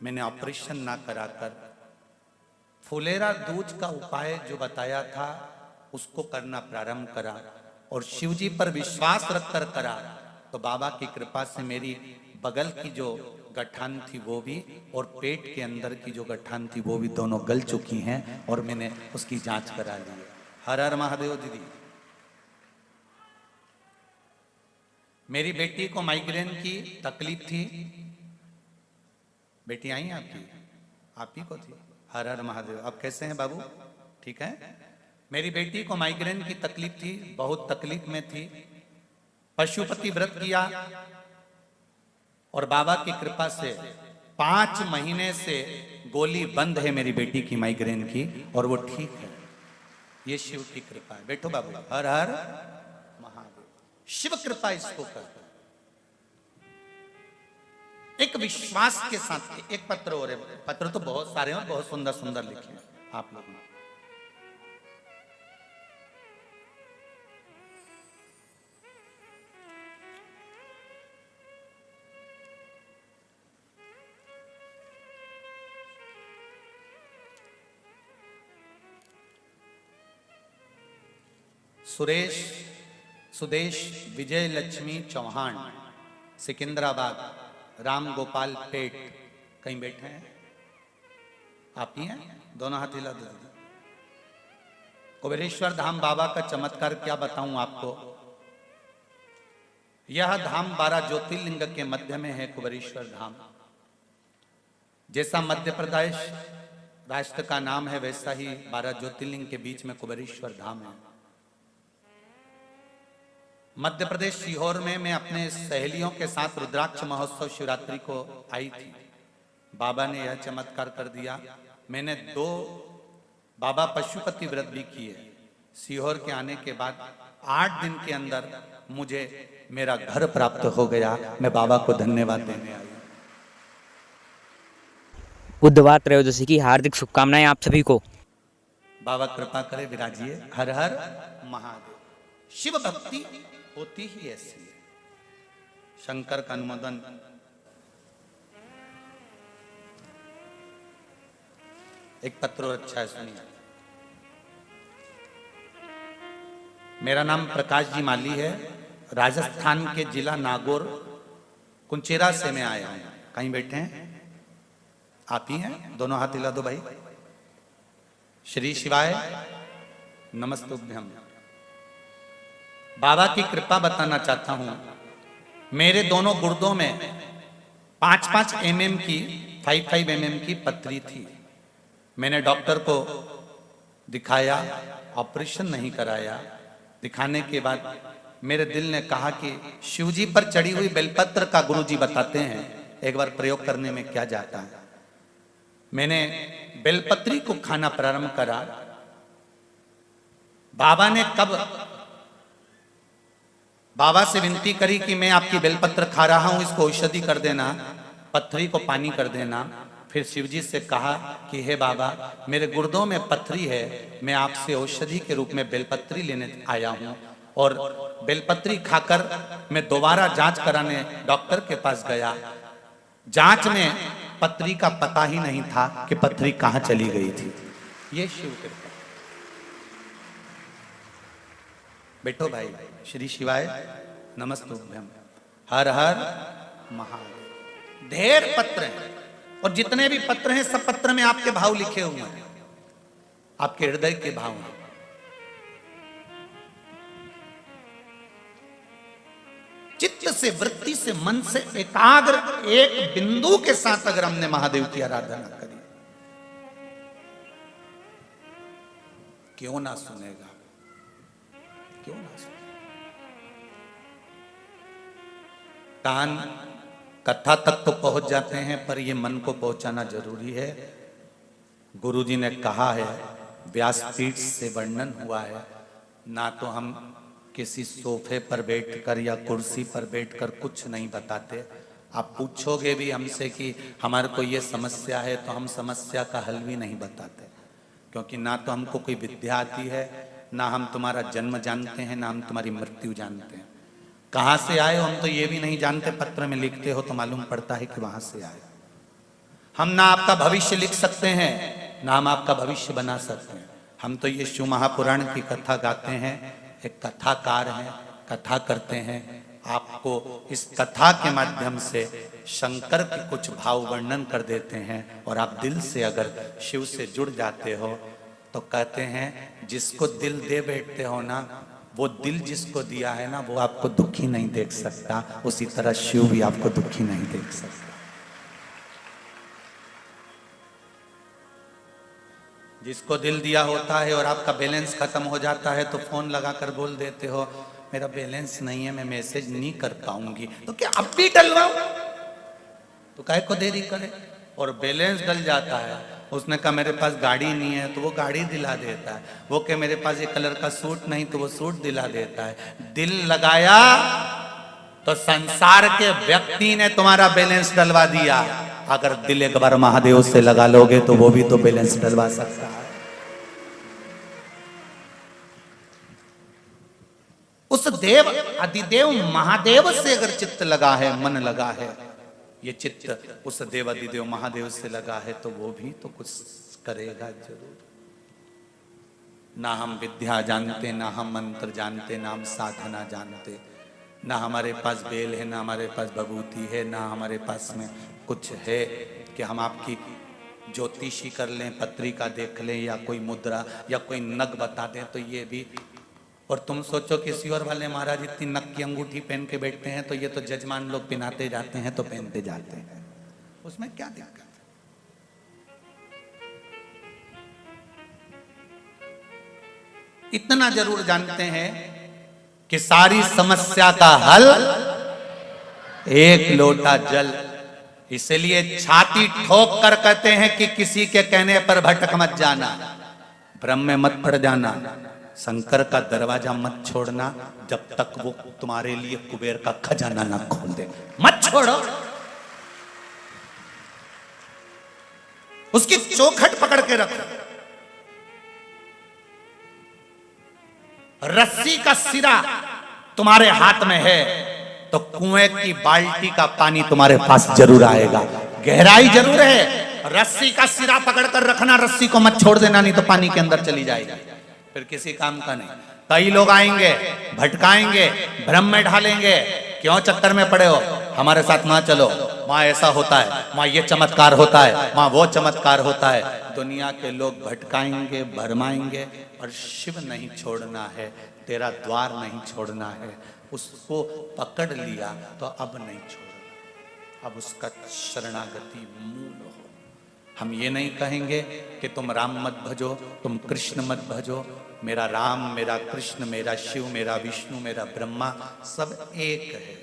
मैंने ऑपरेशन ना कराकर फुलेरा दूज का उपाय जो बताया था उसको करना प्रारंभ करा और शिव जी पर विश्वास रखकर करा। तो बाबा की कृपा से मेरी बगल की जो गठान थी वो भी और पेट के अंदर की जो गठान थी वो भी दोनों गल चुकी हैं और मैंने उसकी जांच करा ली है। हर हर महादेव। दीदी, मेरी बेटी को माइग्रेन की तकलीफ थी। बेटी आई आपकी? आप ही को थी? हर हर महादेव। अब कैसे हैं बाबू? ठीक है? मेरी बेटी को माइग्रेन की तकलीफ थी, बहुत तकलीफ में थी। पशुपति व्रत किया और बाबा की कृपा से 5 महीने से गोली बंद है मेरी बेटी की माइग्रेन की और वो ठीक है। ये शिव की कृपा है। बैठो बाबू। हर हर महादेव। शिव कृपा इसको कर। एक विश्वास के साथ एक पत्र और है। पत्र तो बहुत सारे हैं, बहुत सुंदर सुंदर लिखे हैं आप लोगों ने। सुदेश विजय लक्ष्मी चौहान, सिकंदराबाद, राम गोपाल पेट। कहीं बैठे हैं? आप ही हैं? दोनों हाथ हिला दो। कुबेरेश्वर धाम बाबा का चमत्कार क्या बताऊं आपको। यह धाम 12 ज्योतिर्लिंग के मध्य में है। कुबेरेश्वर धाम जैसा मध्य प्रदेश राष्ट्र का नाम है, वैसा ही 12 ज्योतिर्लिंग के बीच में कुबेरेश्वर धाम है। मध्य प्रदेश सीहोर में मैं अपने सहेलियों के साथ रुद्राक्ष महोत्सव शिवरात्रि को आई थी। बाबा ने यह चमत्कार कर दिया। मैंने 2 बाबा पशुपति व्रत भी किए। सीहोर के आने के बाद 8 दिन के अंदर मुझे मेरा घर प्राप्त हो गया। मैं बाबा को धन्यवाद देने आई। बुधवार त्रयोदशी की हार्दिक शुभकामनाएं आप सभी को। बाबा कृपा करे, विराजिए। हर हर महादेव। शिव भक्ति होती ही ऐसी है। शंकर का अनुमोदन। एक पत्र अच्छा है, सुनिए। मेरा नाम प्रकाश जी माली है। राजस्थान के जिला नागौर कुंचेरा से मैं आया हूं। कहीं बैठे हैं? आप ही हैं? दोनों हाथ हिला दो भाई। श्री शिवाय नमस्तुभ्यम। बाबा की कृपा बताना चाहता हूं। मेरे दोनों गुर्दों में 5-5 mm की 5-5 mm की पथरी थी। मैंने डॉक्टर को दिखाया, ऑपरेशन नहीं कराया। दिखाने के बाद मेरे दिल ने कहा कि शिवजी पर चढ़ी हुई बेलपत्र का गुरुजी बताते हैं, एक बार प्रयोग करने में क्या जाता है। मैंने बेलपत्री को खाना प्रारंभ करा। बाबा ने कब बाबा से विनती करी कि मैं आपकी बेलपत्र खा रहा हूं, इसको औषधि कर देना, पथरी को पानी कर देना। फिर शिवजी से कहा कि हे बाबा, मेरे गुर्दों में पथरी है, मैं आपसे औषधि के रूप में बेलपत्री लेने आया हूं। और बेलपत्री खाकर मैं दोबारा जांच कराने डॉक्टर के पास गया। जांच में पथरी का पता ही नहीं था कि पथरी कहां चली गई थी। ये शिव कृपा। बैठो भाई। श्री शिवाय नमस्तुभ्यम। हर हर महादेव। ढेर पत्र हैं, और जितने भी पत्र हैं सब पत्र में आपके भाव लिखे हुए हैं, आपके हृदय के भाव हैं। चित्त से, वृत्ति से, मन से एकाग्र एक बिंदु के साथ अगर हमने महादेव की आराधना करी, क्यों ना सुनेगा, क्यों ना सुनेगा। कान कथा तक तो पहुंच जाते हैं, पर ये मन को पहुंचाना जरूरी है। गुरुजी ने कहा है, व्यासपीठ से वर्णन हुआ है, ना तो हम किसी सोफे पर बैठकर या कुर्सी पर बैठकर कुछ नहीं बताते। आप पूछोगे भी हमसे कि हमारे को ये समस्या है, तो हम समस्या का हल भी नहीं बताते, क्योंकि ना तो हमको कोई विद्या आती है, ना हम तुम्हारा जन्म जानते हैं, ना हम तुम्हारी मृत्यु जानते हैं। कहां से आए हो हम तो ये भी नहीं जानते, पत्र में लिखते हो तो मालूम पड़ता है कि वहां से आए। हम ना आपका भविष्य लिख सकते हैं, ना हम आपका भविष्य बना सकते हैं। हम तो ये शिव महापुराण की कथा गाते हैं, एक कथाकार हैं, कथा करते हैं। आपको इस कथा के माध्यम से शंकर के कुछ भाव वर्णन कर देते हैं, और आप दिल से अगर शिव से जुड़ जाते हो तो कहते हैं जिसको दिल दे बैठते हो ना, वो दिल जिसको दिया है ना, वो आपको दुखी नहीं देख सकता, उसी तरह शिव भी आपको दुखी नहीं देख सकता। जिसको दिल दिया होता है और आपका बैलेंस खत्म हो जाता है तो फोन लगाकर बोल देते हो मेरा बैलेंस नहीं है, मैं मैसेज नहीं कर पाऊंगी, तो क्या अब भी डलवाओ, तो काहे को देरी करे। और बैलेंस डल जाता है, उसने कहा मेरे पास गाड़ी नहीं है, तो वो गाड़ी दिला देता है। वो कहे मेरे पास ये कलर का सूट नहीं, तो वो सूट दिला देता है। दिल लगाया तो संसार के व्यक्ति ने तुम्हारा बैलेंस डलवा दिया। अगर दिल एक बार महादेव से लगा लोगे तो वो भी तो बैलेंस डलवा सकता है। उस देव अधिदेव महादेव से अगर चित्त लगा है, मन लगा है, ये चित्त उस देव अधिदेव महादेव से लगा है, तो वो भी तो कुछ करेगा जरूर। ना हम विद्या जानते, ना हम मंत्र जानते, ना हम साधना जानते, ना हमारे पास बेल है, ना हमारे पास बबूती है, ना हमारे पास में कुछ है कि हम आपकी ज्योतिषी कर लें, पत्रिका देख लें, या कोई मुद्रा या कोई नग बता दें, तो ये भी। और तुम सोचो कि सियोर वाले महाराज इतनी नक की अंगूठी पहन के बैठते हैं, तो ये तो जजमान लोग पहनाते जाते हैं, तो पहनते जाते हैं, उसमें क्या दिक्कत है। इतना जरूर जानते हैं कि सारी समस्या का हल एक लोटा जल। इसलिए छाती ठोक कर कहते हैं कि किसी के कहने पर भटक मत जाना, भ्रम में मत पड़ जाना, शंकर का दरवाजा मत छोड़ना जब तक वो तुम्हारे लिए कुबेर का खजाना ना खोल दे। मत छोड़ो, उसकी चौखट पकड़ के रखो। रस्सी का सिरा तुम्हारे हाथ में है तो कुएं की बाल्टी का पानी तुम्हारे पास जरूर आएगा। गहराई जरूर है, रस्सी का सिरा पकड़कर रखना, रस्सी को मत छोड़ देना, नहीं तो पानी के अंदर चली जाएगी, फिर किसी काम का नहीं। कई लोग आएंगे, भटकाएंगे, भ्रम में ढालेंगे, क्यों चक्कर में पड़े हो, हमारे साथ ना चलो, वहां ऐसा होता है, वहां ये चमत्कार होता है, वहां वो चमत्कार होता है। दुनिया के लोग भटकाएंगे, भरमाएंगे, और शिव नहीं छोड़ना है। तेरा द्वार नहीं छोड़ना है। उसको पकड़ लिया तो अब नहीं छोड़ना, अब उसका शरणागति मूल हो। हम ये नहीं कहेंगे कि तुम राम मत भजो, तुम कृष्ण मत भजो। मेरा राम, मेरा कृष्ण, मेरा शिव, मेरा विष्णु, मेरा ब्रह्मा सब एक है।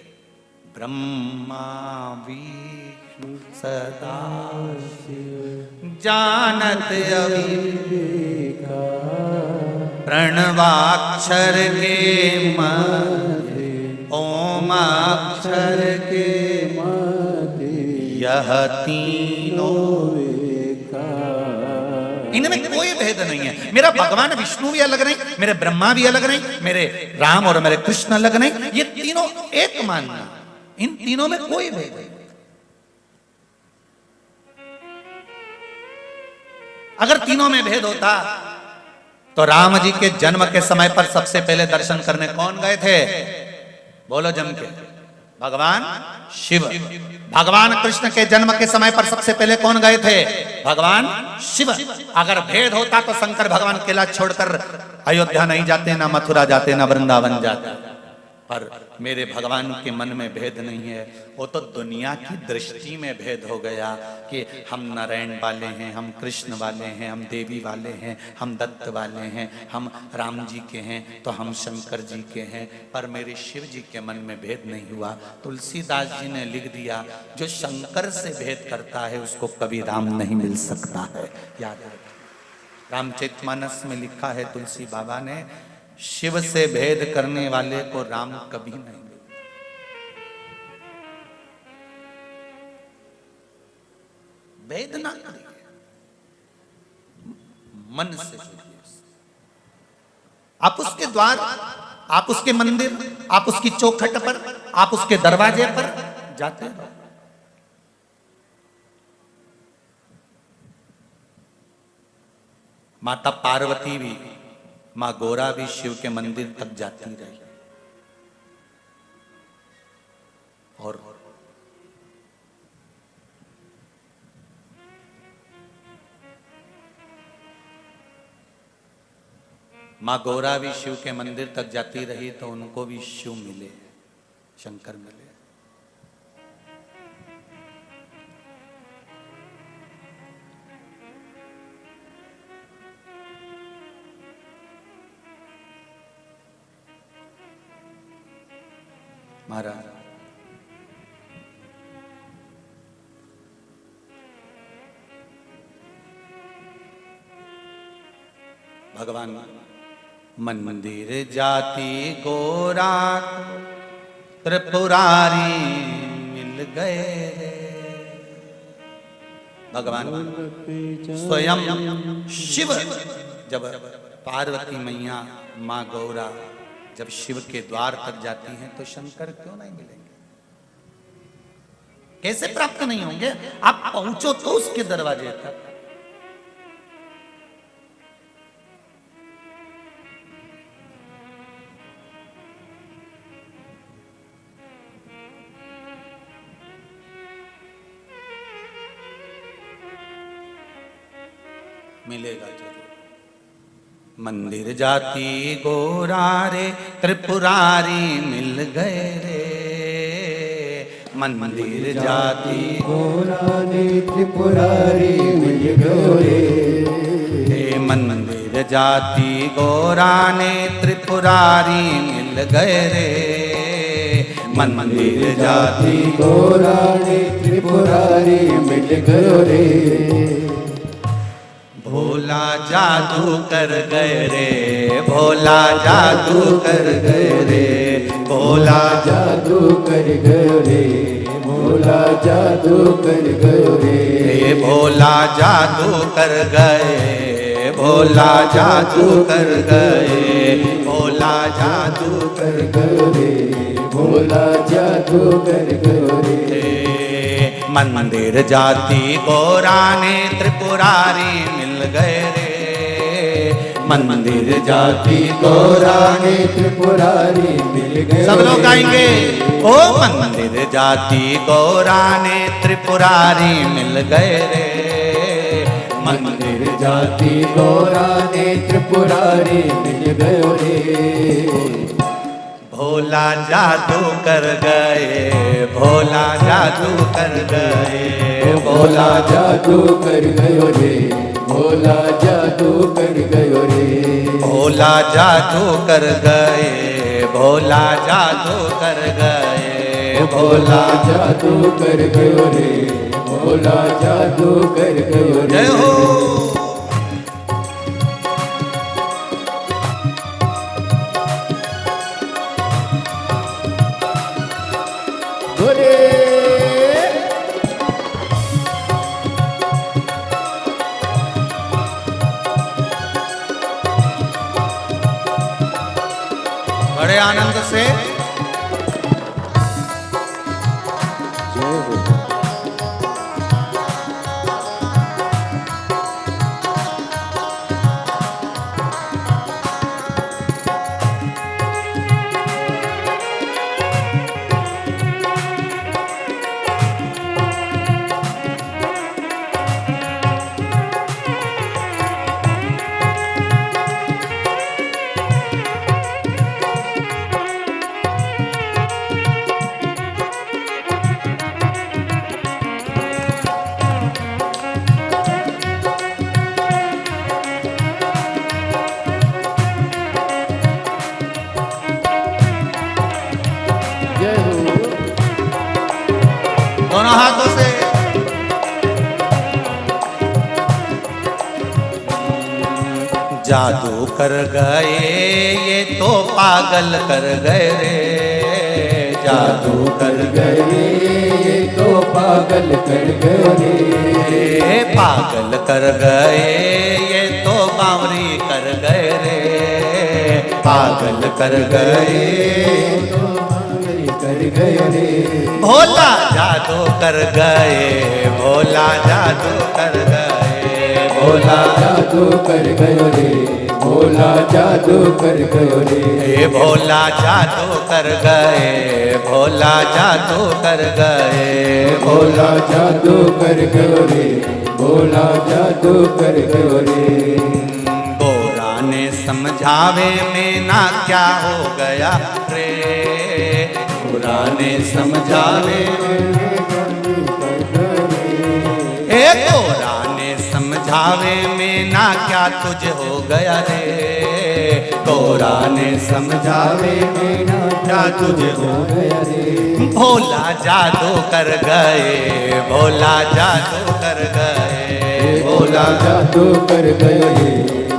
ब्रह्मा विष्णु सदा जानत अविवेका, प्रणवाक्षर के मध्य ओम अक्षर के मध्य यह तीनों, इनमें कोई भेद नहीं है। मेरा भगवान विष्णु भी अलग नहीं, मेरे ब्रह्मा भी अलग नहीं, मेरे राम और मेरे कृष्ण अलग नहीं, ये तीनों एक मानना। इन तीनों में कोई भेद नहीं। अगर तीनों में भेद होता तो राम जी के जन्म के समय पर सबसे पहले दर्शन करने कौन गए थे? बोलो जम के। भगवान शिव। भगवान कृष्ण के जन्म के समय पर सबसे पहले कौन गए थे? भगवान शिव। अगर भेद होता तो शंकर भगवान किला छोड़कर अयोध्या नहीं जाते, ना मथुरा जाते, ना वृंदावन जाते। पर मेरे भगवान के मन में भेद नहीं है। वो तो दुनिया की दृष्टि में भेद हो गया कि हम नारायण वाले हैं, हम कृष्ण वाले हैं, हम देवी वाले हैं, हम दत्त वाले हैं, हम राम जी के हैं तो हम शंकर जी के हैं। पर मेरे शिव जी के मन में भेद नहीं हुआ। तुलसीदास जी ने लिख दिया, जो शंकर से भेद करता है उसको कभी राम नहीं मिल सकता है। याद रखिए, रामचरितमानस में लिखा है तुलसी बाबा ने, शिव से भेद करने वाले को राम कभी नहीं मिलता। भेद ना करिए, मन से जुड़िए। आप उसके द्वार, आप उसके मंदिर, आप उसकी चौखट पर, आप उसके दरवाजे पर जाते रहो। माता पार्वती भी, मां गौरा भी शिव के मंदिर तक जाती रही। और मां गौरा भी शिव के मंदिर तक जाती रही तो उनको भी शिव मिले, शंकर मिले। महाराज भगवान मंदिर जाति गोरा त्रिपुरारी मिल गए। भगवान स्वयं शिव जब पार्वती मैया मां गौरा जब शिव के द्वार तक जाती हैं तो शंकर क्यों नहीं मिलेंगे? कैसे प्राप्त नहीं होंगे? आप पहुंचो तो उसके दरवाजे तक। मिलेगा जरूर। मंदिर जाती गोरा रे त्रिपुरारी मिल गए रे। मंदिर जाती गोरा रे त्रिपुरारी मिल गए रे। मंदिर जाती गोरा ने त्रिपुरारी मिल गए रे। मंदिर जाती गोरा रे त्रिपुरारी मिल गए रे। भोला जादू कर गए रे, भोला जादू कर गए रे। भोला जादू कर गए रे, भोला जादू कर गए रे। भोला जादू कर गए, भोला जादू कर गए। भोला जादू कर गए रे, भोला जादू कर गए रे। मंदिर जाती गोरा ने त्रिपुरारी मिल गए रे। मंदिर जाती गोरा ने त्रिपुरारी मिल गए। सब लोग गाएंगे, ओ मंदिर जाती गोरा ने त्रिपुरारी मिल गए रे। मंदिर जाति गौरा ने त्रिपुरारी मिल गयो रे। भोला जादू कर गए, भोला जादू कर गए, भोला जादू कर गयो रे, भोला जादू कर गयो रे। भोला जादू कर गए, भोला जादू कर गए, भोला जादू कर गयो रे, भोला जादू कर गयो रे। जय हो। गोरे बड़े आनंद से दोनों हाथों से जादू कर गए ये तो पागल कर गए रे, जादू कर गए ये तो पागल कर गए रे। पागल कर गए ये तो बावरी कर गए रे, पागल कर गए तो पागल कर गए रे। भोला जादू कर गए, भोला जादू कर गए, भोला जादू कर गयो रे, भोला जादू कर गयो रे। भोला जादू कर गए, भोला जादू कर गए, भोला जादू कर गयो रे, भोला जादू कर गयो रे। गोरा ने समझावे में ना क्या हो गया रे, गोरा ने समझावे गोरा ने समझावे में ना क्या तुझ हो गया रे, गोरा ने समझावे में ना क्या तुझ हो गया रे। भोला जादू कर गए, भोला जादू कर गए, भोला जादू कर गयो रे,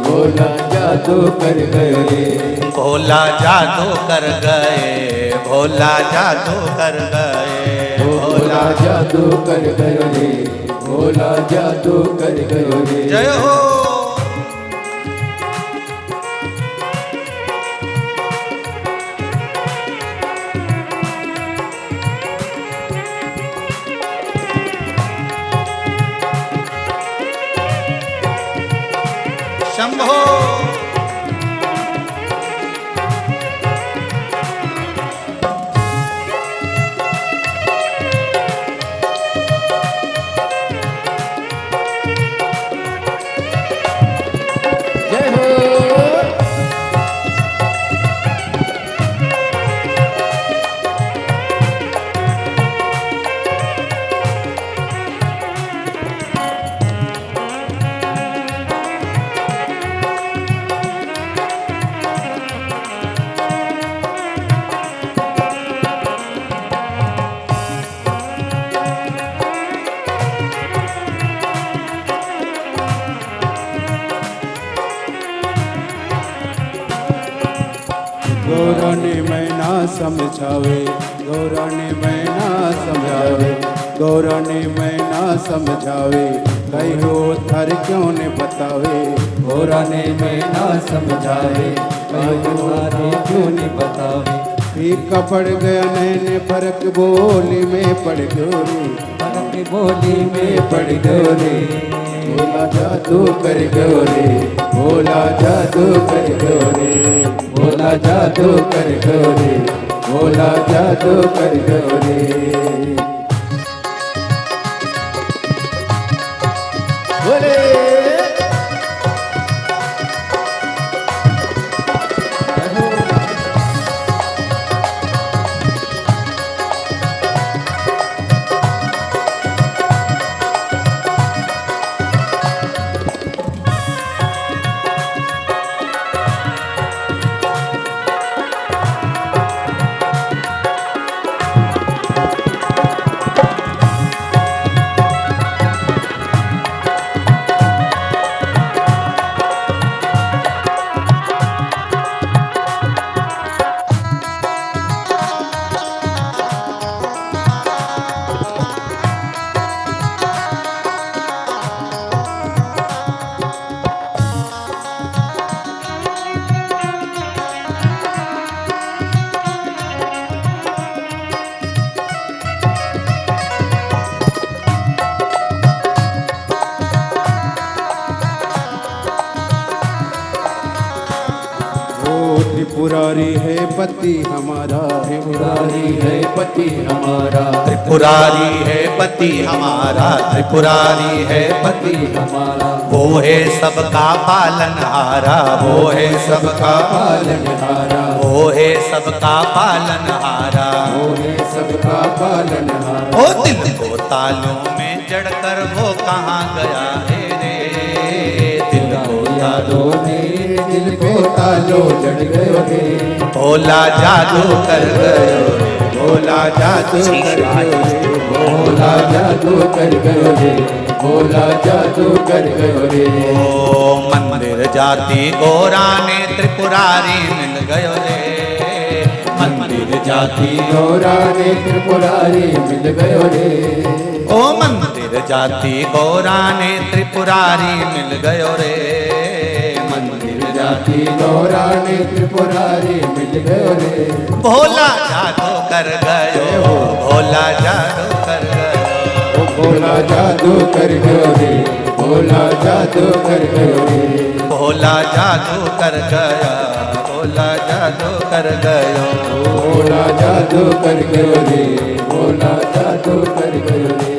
भोला जादू कर गयो रे। भोला जादू कर गए, भोला जादू कर गए, भोला जादू कर गयो रे, भोला जादू कर गयो रे। जय हो। शंभो। जय हो। गौरा ने मैं ना समझावे, गौरा ने मैं ना समझावे, गौरा ने मैं ना समझावे, कहो थर क्यों ने बतावे। गौरा ने मैं ना समझावे, कहो क्यों ने बतावे। फीका पड़ गया नैने फर्क बोली में पड़ गयो रे, फर्क बोली में पड़ गयो रे। भोला जादू कर गयो रे, भोला जादू कर गयो रे। भोला जादू कर गयो रे, भोला जादू कर गयो रे। बोले त्रिपुरारी है पति हमारा, त्रिपुरारी है पति हमारा, त्रिपुरारी है पति हमारा, त्रिपुरारी है पति हमारा, वो है सबका पालनहारा, वो है सबका पालनहारा, वो है सबका पालनहारा, वो है सबका पालनहारा। ओ दिल को तालों में जड़कर वो कहाँ गया है रे, दिल को यादों ने दिल को तालो जड़ गयो रे, भोला जादू कर गयो रे, भोला जादू कर गयो रे, भोला जादू कर गयो रे, भोला जादू कर गयो रे। ओ मंदिर जाति गोरा ने त्रिपुरारी मिल गयो रे, मंदिर जाति गौरा ने त्रिपुरारी मिल गयो रे, ओ मंदिर जाति गोरा ने त्रिपुरारी मिल गयो रे, मंदिर जाति गौरा ने त्रिपुरारी मिल गयो रे। भोला जादू कर गयो, भोला जादू कर गयो, भोला जादू कर गयो रे, भोला जादू कर गयो रे, भोला जादू कर गया, भोला जादू कर गयो, भोला जादू कर गयो रे, भोला जादू कर गयो रे,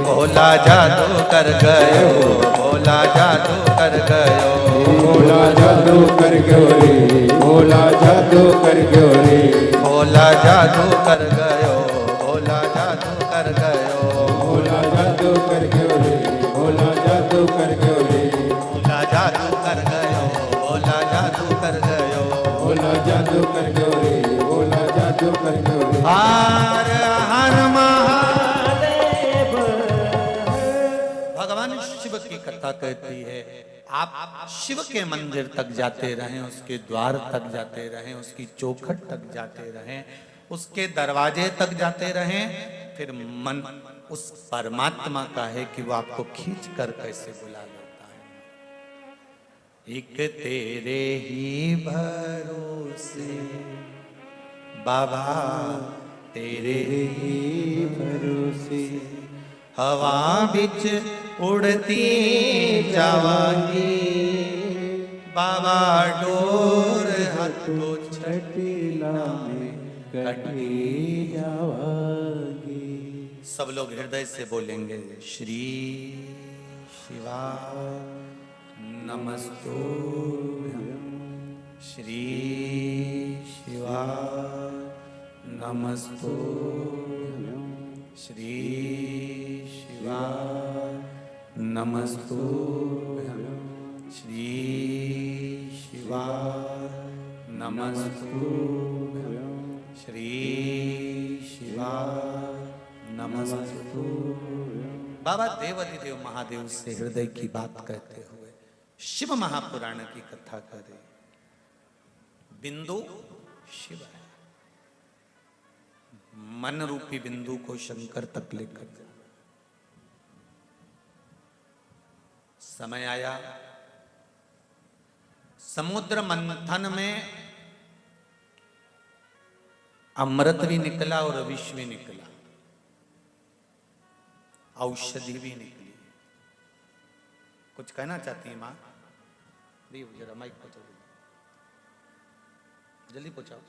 भोला जादू कर गयो, भोला जादू कर गयो, भोला जादू कर गयो रे, भोला जादू कर गयो रे, भोला जादू कर गयो, भोला जादू कर गयो, भोला जादू कर गयो रे, भोला जादू कर गयो रे, भोला जादू कर गयो, भोला जादू कर गयो, भोला जादू कर गयो रे, भोला जादू कर गयो रे। हर हर महादेव। भगवान शिव की कथा कहती है आप शिव के मंदिर तक जाते रहें, उसके द्वार तक जाते रहें, उसकी चौखट तक जाते रहें, उसके दरवाजे तक जाते रहें, फिर मन उस परमात्मा का है कि वो आपको खींच कर कैसे बुला लेता है। एक तेरे ही भरोसे बाबा, तेरे ही भरोसे हवा बिच उड़ती जावांगी, बाबा डोर हाथों छठीला में कटी जावांगी। सब लोग हृदय से बोलेंगे श्री शिवा नमस्तुभ्यं, श्री शिवा नमस्तुभ्यं, श्री शिवा नमस्तुभ्यं, श्री शिवा नमस्तुभ्यं, श्री शिवा नमस्तुभ्यं। बाबा देवाधिदेव महादेव से हृदय की बात कहते हुए शिव महापुराण की कथा करें। बिंदु शिव है, मन रूपी बिंदु को शंकर तक लेकर जाओ। समय आया, समुद्र मंथन में अमृत भी निकला और विष भी निकला, औषधि भी निकली। कुछ कहना चाहती है मां? जरा माइक पहुंचाओ, जल्दी पहुंचाओ।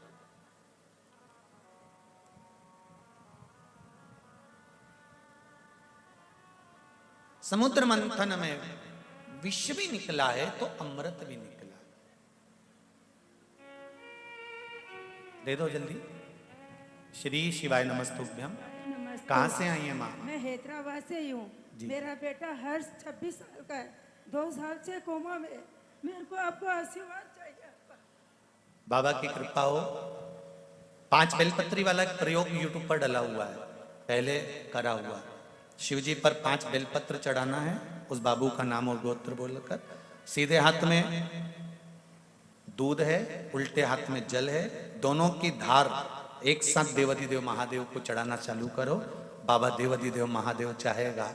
समुद्र मंथन में विष भी निकला है तो अमृत भी निकला। दे दो जल्दी। श्री शिवाय नमस्तुभ्यम। नमस्ते। कहाँ से आई है माँ? मैं हैदराबाद से ही हूँ। जी। मेरा बेटा हर्ष 26 साल का है, 2 साल से कोमा में है। मेरे को आपको आशीर्वाद चाहिए आपका। बाबा की कृपा हो। 5 बेलपत्री वाला एक प्रयोग यूट्यूब पर डला हुआ है, पहले करा हुआ। शिव जी पर 5 बेलपत्र चढ़ाना है, उस बाबू का नाम और गोत्र बोलकर। सीधे हाथ में दूध है, उल्टे हाथ में जल है, दोनों की धार एक साथ देवाधिदेव महादेव को चढ़ाना चालू करो। बाबा देवाधिदेव महादेव चाहेगा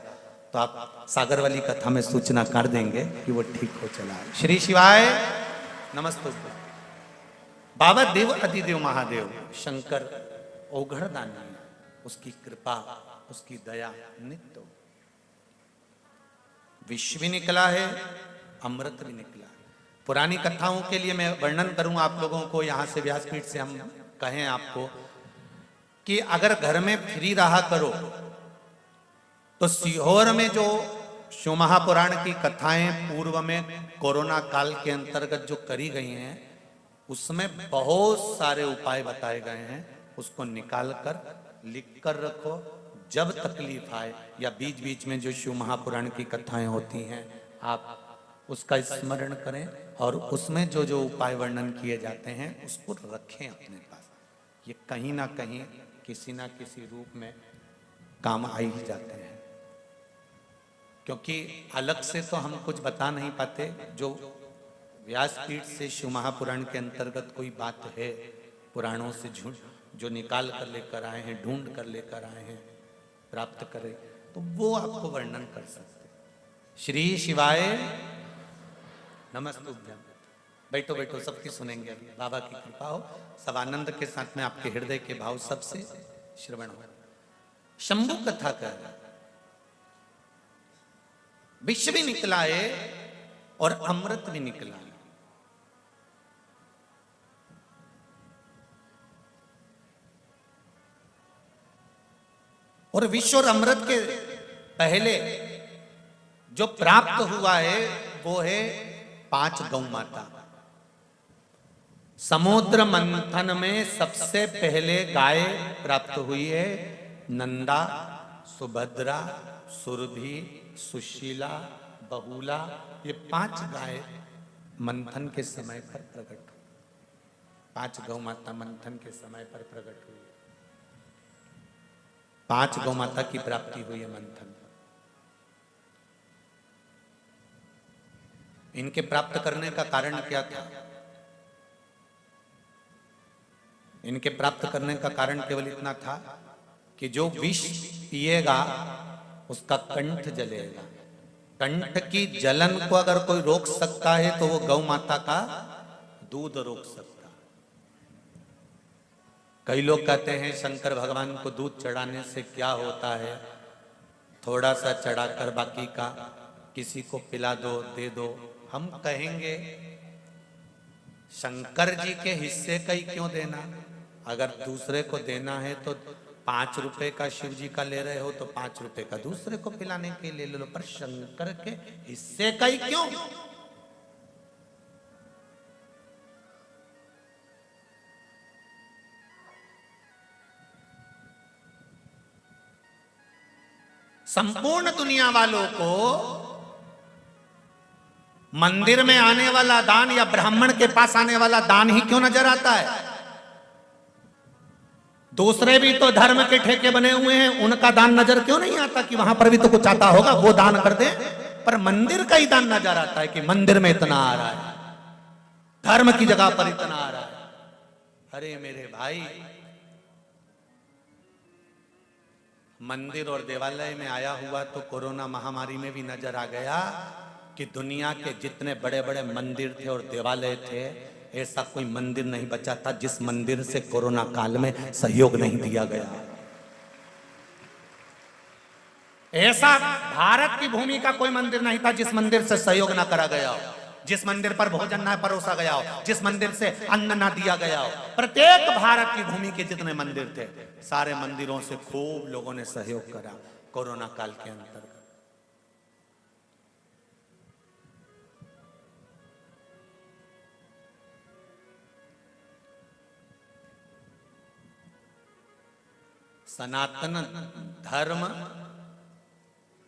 तो आप सागर वाली कथा में सूचना कर देंगे कि वो ठीक हो चला है। श्री शिवाय नमस्तुभ्यम। बाबा देव अधिदेव महादेव शंकर ओघड़ दानी, उसकी कृपा उसकी दया नित्य हो। विष भी निकला है, अमृत भी निकला है। पुरानी कथाओं के लिए मैं वर्णन करूं आप लोगों को, यहां से व्यासपीठ से हम कहें आपको कि अगर घर में फ्री रहा करो तो सीहोर में जो शिव महापुराण की कथाएं पूर्व में कोरोना काल के अंतर्गत जो करी गई हैं उसमें बहुत सारे उपाय बताए गए हैं। उसको निकाल कर लिख कर रखो। जब तकलीफ आए या बीच बीच में जो शिव महापुराण की कथाएं होती हैं आप उसका स्मरण करें और उसमें जो जो उपाय वर्णन किए जाते हैं उसको रखें अपने पास। ये कहीं ना कहीं किसी ना किसी रूप में काम आ ही जाते हैं, क्योंकि अलग से तो हम कुछ बता नहीं पाते। जो व्यासपीठ से शिव महापुराण के अंतर्गत कोई बात है पुराणों से झूठ जो निकाल कर लेकर आए हैं, ढूंढ कर लेकर आए हैं, प्राप्त करें तो वो आपको वर्णन कर सकते। श्री शिवाय नमस्तुभ्यम। बैठो बैठो, सबकी सुनेंगे अभी। बाबा की कृपा हो, सब आनंद के साथ में आपके हृदय के भाव सबसे श्रवण हो। शंभु कथा कर विष भी निकला है और अमृत भी निकला है। और विष और अमृत के पहले जो प्राप्त हुआ है वो है 5 गौ माता। समुद्र मंथन में सबसे पहले गाय प्राप्त हुई है नंदा, सुभद्रा, सुरभि, सुशीला, बहुला। ये 5 गाय मंथन के समय पर प्रकट हुई। 5 गौ माता मंथन के समय पर प्रकट हुई। 5 गौ माता की प्राप्ति हुई है मंथन। इनके प्राप्त करने का कारण क्या था? इनके प्राप्त करने का कारण केवल इतना था कि जो विष पिएगा उसका कंठ जलेगा। कंठ की जलन को अगर कोई रोक सकता है तो वो गौ माता का दूध रोक सकता। कई लोग कहते हैं शंकर भगवान को दूध चढ़ाने से क्या होता है, थोड़ा सा चढ़ाकर बाकी का किसी को पिला दो, दे दो। हम कहेंगे शंकर जी के हिस्से का ही क्यों देना? अगर दूसरे को देना है तो 5 रुपए का शिव जी का ले रहे हो तो 5 रुपए का दूसरे को पिलाने के लिए ले लो, पर शंकर के हिस्से का ही क्यों? संपूर्ण दुनिया वालों को मंदिर में आने वाला दान या ब्राह्मण के पास आने वाला दान ही क्यों नजर आता है? दूसरे भी तो धर्म के ठेके बने हुए हैं, उनका दान नजर क्यों नहीं आता कि वहां पर भी तो कुछ आता होगा, वो दान कर दे। पर मंदिर का ही दान नजर आता है कि मंदिर में इतना आ रहा है, धर्म की जगह पर इतना आ रहा है। अरे मेरे भाई, मंदिर और देवालय में आया हुआ तो कोरोना महामारी में भी नजर आ गया कि दुनिया के जितने बड़े बड़े मंदिर थे और देवालय थे, ऐसा कोई मंदिर नहीं बचा था जिस मंदिर से कोरोना काल में सहयोग नहीं दिया गया। ऐसा भारत की भूमि का कोई मंदिर नहीं था जिस मंदिर से सहयोग ना करा गया हो, जिस मंदिर पर भोजन ना परोसा गया हो, जिस मंदिर से अन्न ना दिया गया हो। प्रत्येक भारत की भूमि के जितने मंदिर थे, सारे मंदिरों से खूब लोगों ने सहयोग करा कोरोना काल के अंतर्गत। सनातन धर्म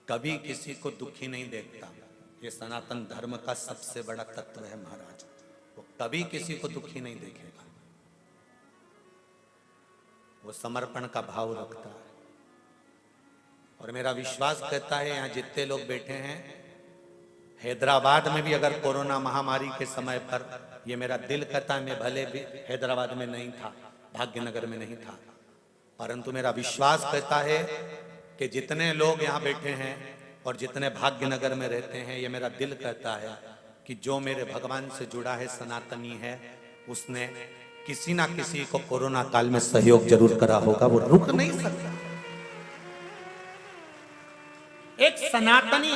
कभी किसी को दुखी नहीं देखता। ये सनातन धर्म का सबसे बड़ा तत्व है महाराज, वो कभी किसी को दुखी नहीं देखेगा। वो समर्पण का भाव रखता है। और मेरा विश्वास कहता है यहाँ जितने लोग बैठे हैं, हैदराबाद में भी अगर कोरोना महामारी के समय पर, ये मेरा दिल कहता है, मैं भले भी हैदराबाद में नहीं था, भाग्यनगर में नहीं था, परंतु मेरा विश्वास कहता है कि जितने लोग यहाँ बैठे हैं और जितने भाग्यनगर में रहते हैं, ये मेरा दिल कहता है कि जो मेरे भगवान से जुड़ा है, सनातनी है, उसने किसी ना किसी को कोरोना काल में सहयोग जरूर करा होगा। वो रुक नहीं सकता। एक सनातनी,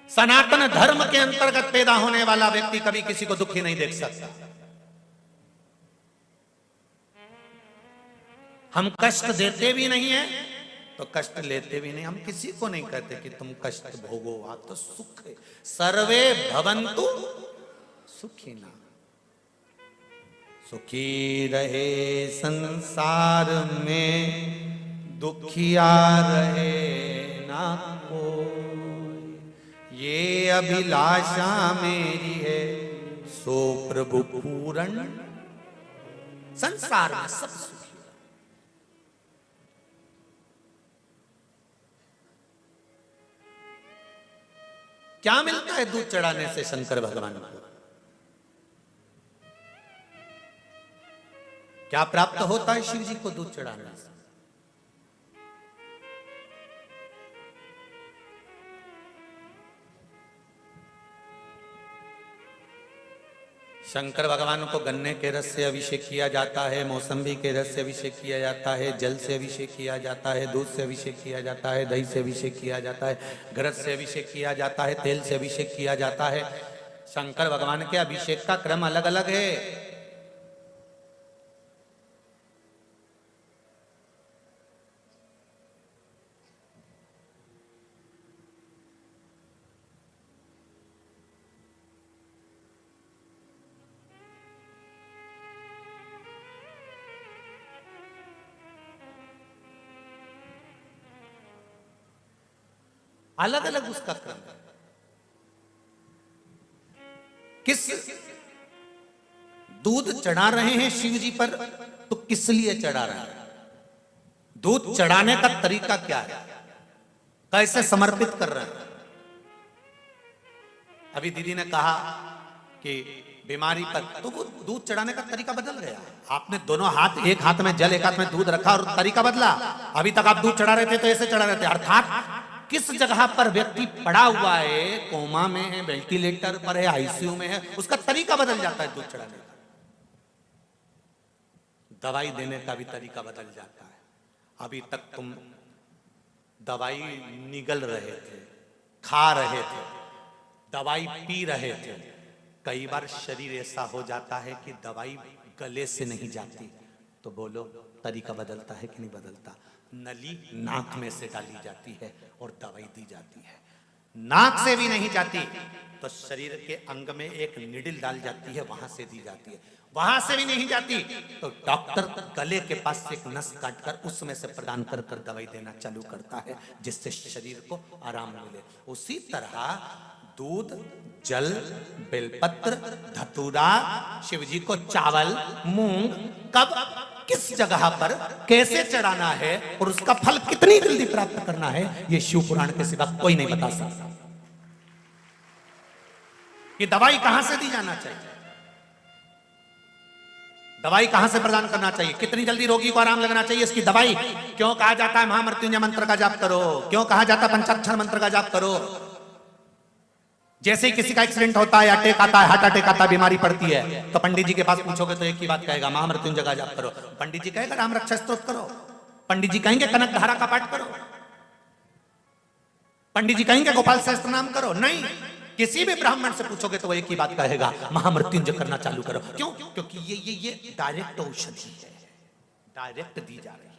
सनातन धर्म के अंतर्गत पैदा होने वाला व्यक्ति कभी किसी को दुखी नहीं देख सकता। हम कष्ट देते भी नहीं है तो कष्ट लेते भी नहीं। हम किसी को नहीं कहते कि तुम कष्ट भोगो, आप तो सुख है। सर्वे भवन्तु सुखिना, सुखी रहे संसार में, दुखिया रहे ना कोई। ये अभिलाषा मेरी है, सो प्रभु पूर्ण। संसार में सब सुखी। क्या मिलता है दूध चढ़ाने से शंकर भगवान को? क्या प्राप्त होता है शिव जी को दूध चढ़ाने से? शंकर भगवान को गन्ने के रस से अभिषेक किया जाता है, मौसम्बी के रस से अभिषेक किया जाता है, जल से अभिषेक किया जाता है, दूध से अभिषेक किया जाता है, दही से अभिषेक किया जाता है, घृत से अभिषेक किया जाता है, तेल से अभिषेक किया जाता है। शंकर भगवान के अभिषेक का क्रम अलग अलग है। अलग अलग उसका क्रम है। किस दूध चढ़ा रहे हैं शिव जी पर, तो किस लिए चढ़ा रहे हैं? दूध चढ़ाने का तरीका क्या है? कैसे समर्पित कर रहे हैं? अभी दीदी ने कहा कि बीमारी पर, तो वो दूध चढ़ाने का तरीका बदल गया। आपने दोनों हाथ, एक हाथ में जल, एक हाथ में दूध रखा और तरीका बदला। अभी तक आप दूध चढ़ा रहे थे तो ऐसे चढ़ा रहे थे। अर्थात किस जगह पर व्यक्ति पड़ा हुआ है, कोमा में है, वेंटिलेटर पर है, आईसीयू में है, उसका तरीका बदल जाता है दूध चढ़ाने का। दवाई देने का भी तरीका बदल जाता है। अभी तक तुम दवाई निगल रहे थे, खा रहे थे, दवाई पी रहे थे। कई बार शरीर ऐसा हो जाता है कि दवाई गले से नहीं जाती, तो बोलो तरीका बदलता है कि नहीं बदलता? नली नाक में से डाली जाती है और दवाई दी जाती है। नाक से भी नहीं जाती तो शरीर के अंग में एक निडिल डाल जाती है, वहां से दी जाती है। वहां से भी नहीं जाती तो डॉक्टर गले के पास से एक नस काटकर उसमें से प्रदान कर कर दवाई देना चालू करता है, जिससे शरीर को आराम मिले। उसी तरह दूध, जल, बेलपत्र, धतूरा, शिवजी को चावल, मूंग कब, किस जगह पर, कैसे चढ़ाना है और उसका फल कितनी जल्दी प्राप्त करना है, ये शिव पुराण के सिवा कोई नहीं बता सकता। ये दवाई कहां से दी जाना चाहिए, दवाई कहां से प्रदान करना चाहिए, कितनी जल्दी रोगी को आराम लगना चाहिए, इसकी दवाई। क्यों कहा जाता है महामृत्युंजय मंत्र का जाप करो? क्यों कहा जाता है पंचाक्षर मंत्र का जाप करो? जैसे ही किसी का एक्सीडेंट होता है, अटैक आता है, हार्ट अटैक आता है, बीमारी पड़ती है, तो पंडित जी के पास पूछोगे तो एक ही बात कहेगा, महामृत्युंजय का जाप करो। पंडित जी कहेगा राम रक्षा स्तोत्र करो, पंडित जी कहेंगे कनक धारा का पाठ करो, पंडित जी कहेंगे गोपाल सहस्त्र नाम करो। नहीं, किसी भी ब्राह्मण से पूछोगे तो वो एक ही बात कहेगा, महामृत्युंजय करना चालू करो। क्यों? क्योंकि ये डायरेक्ट औषधि है, डायरेक्ट दी जा रही है।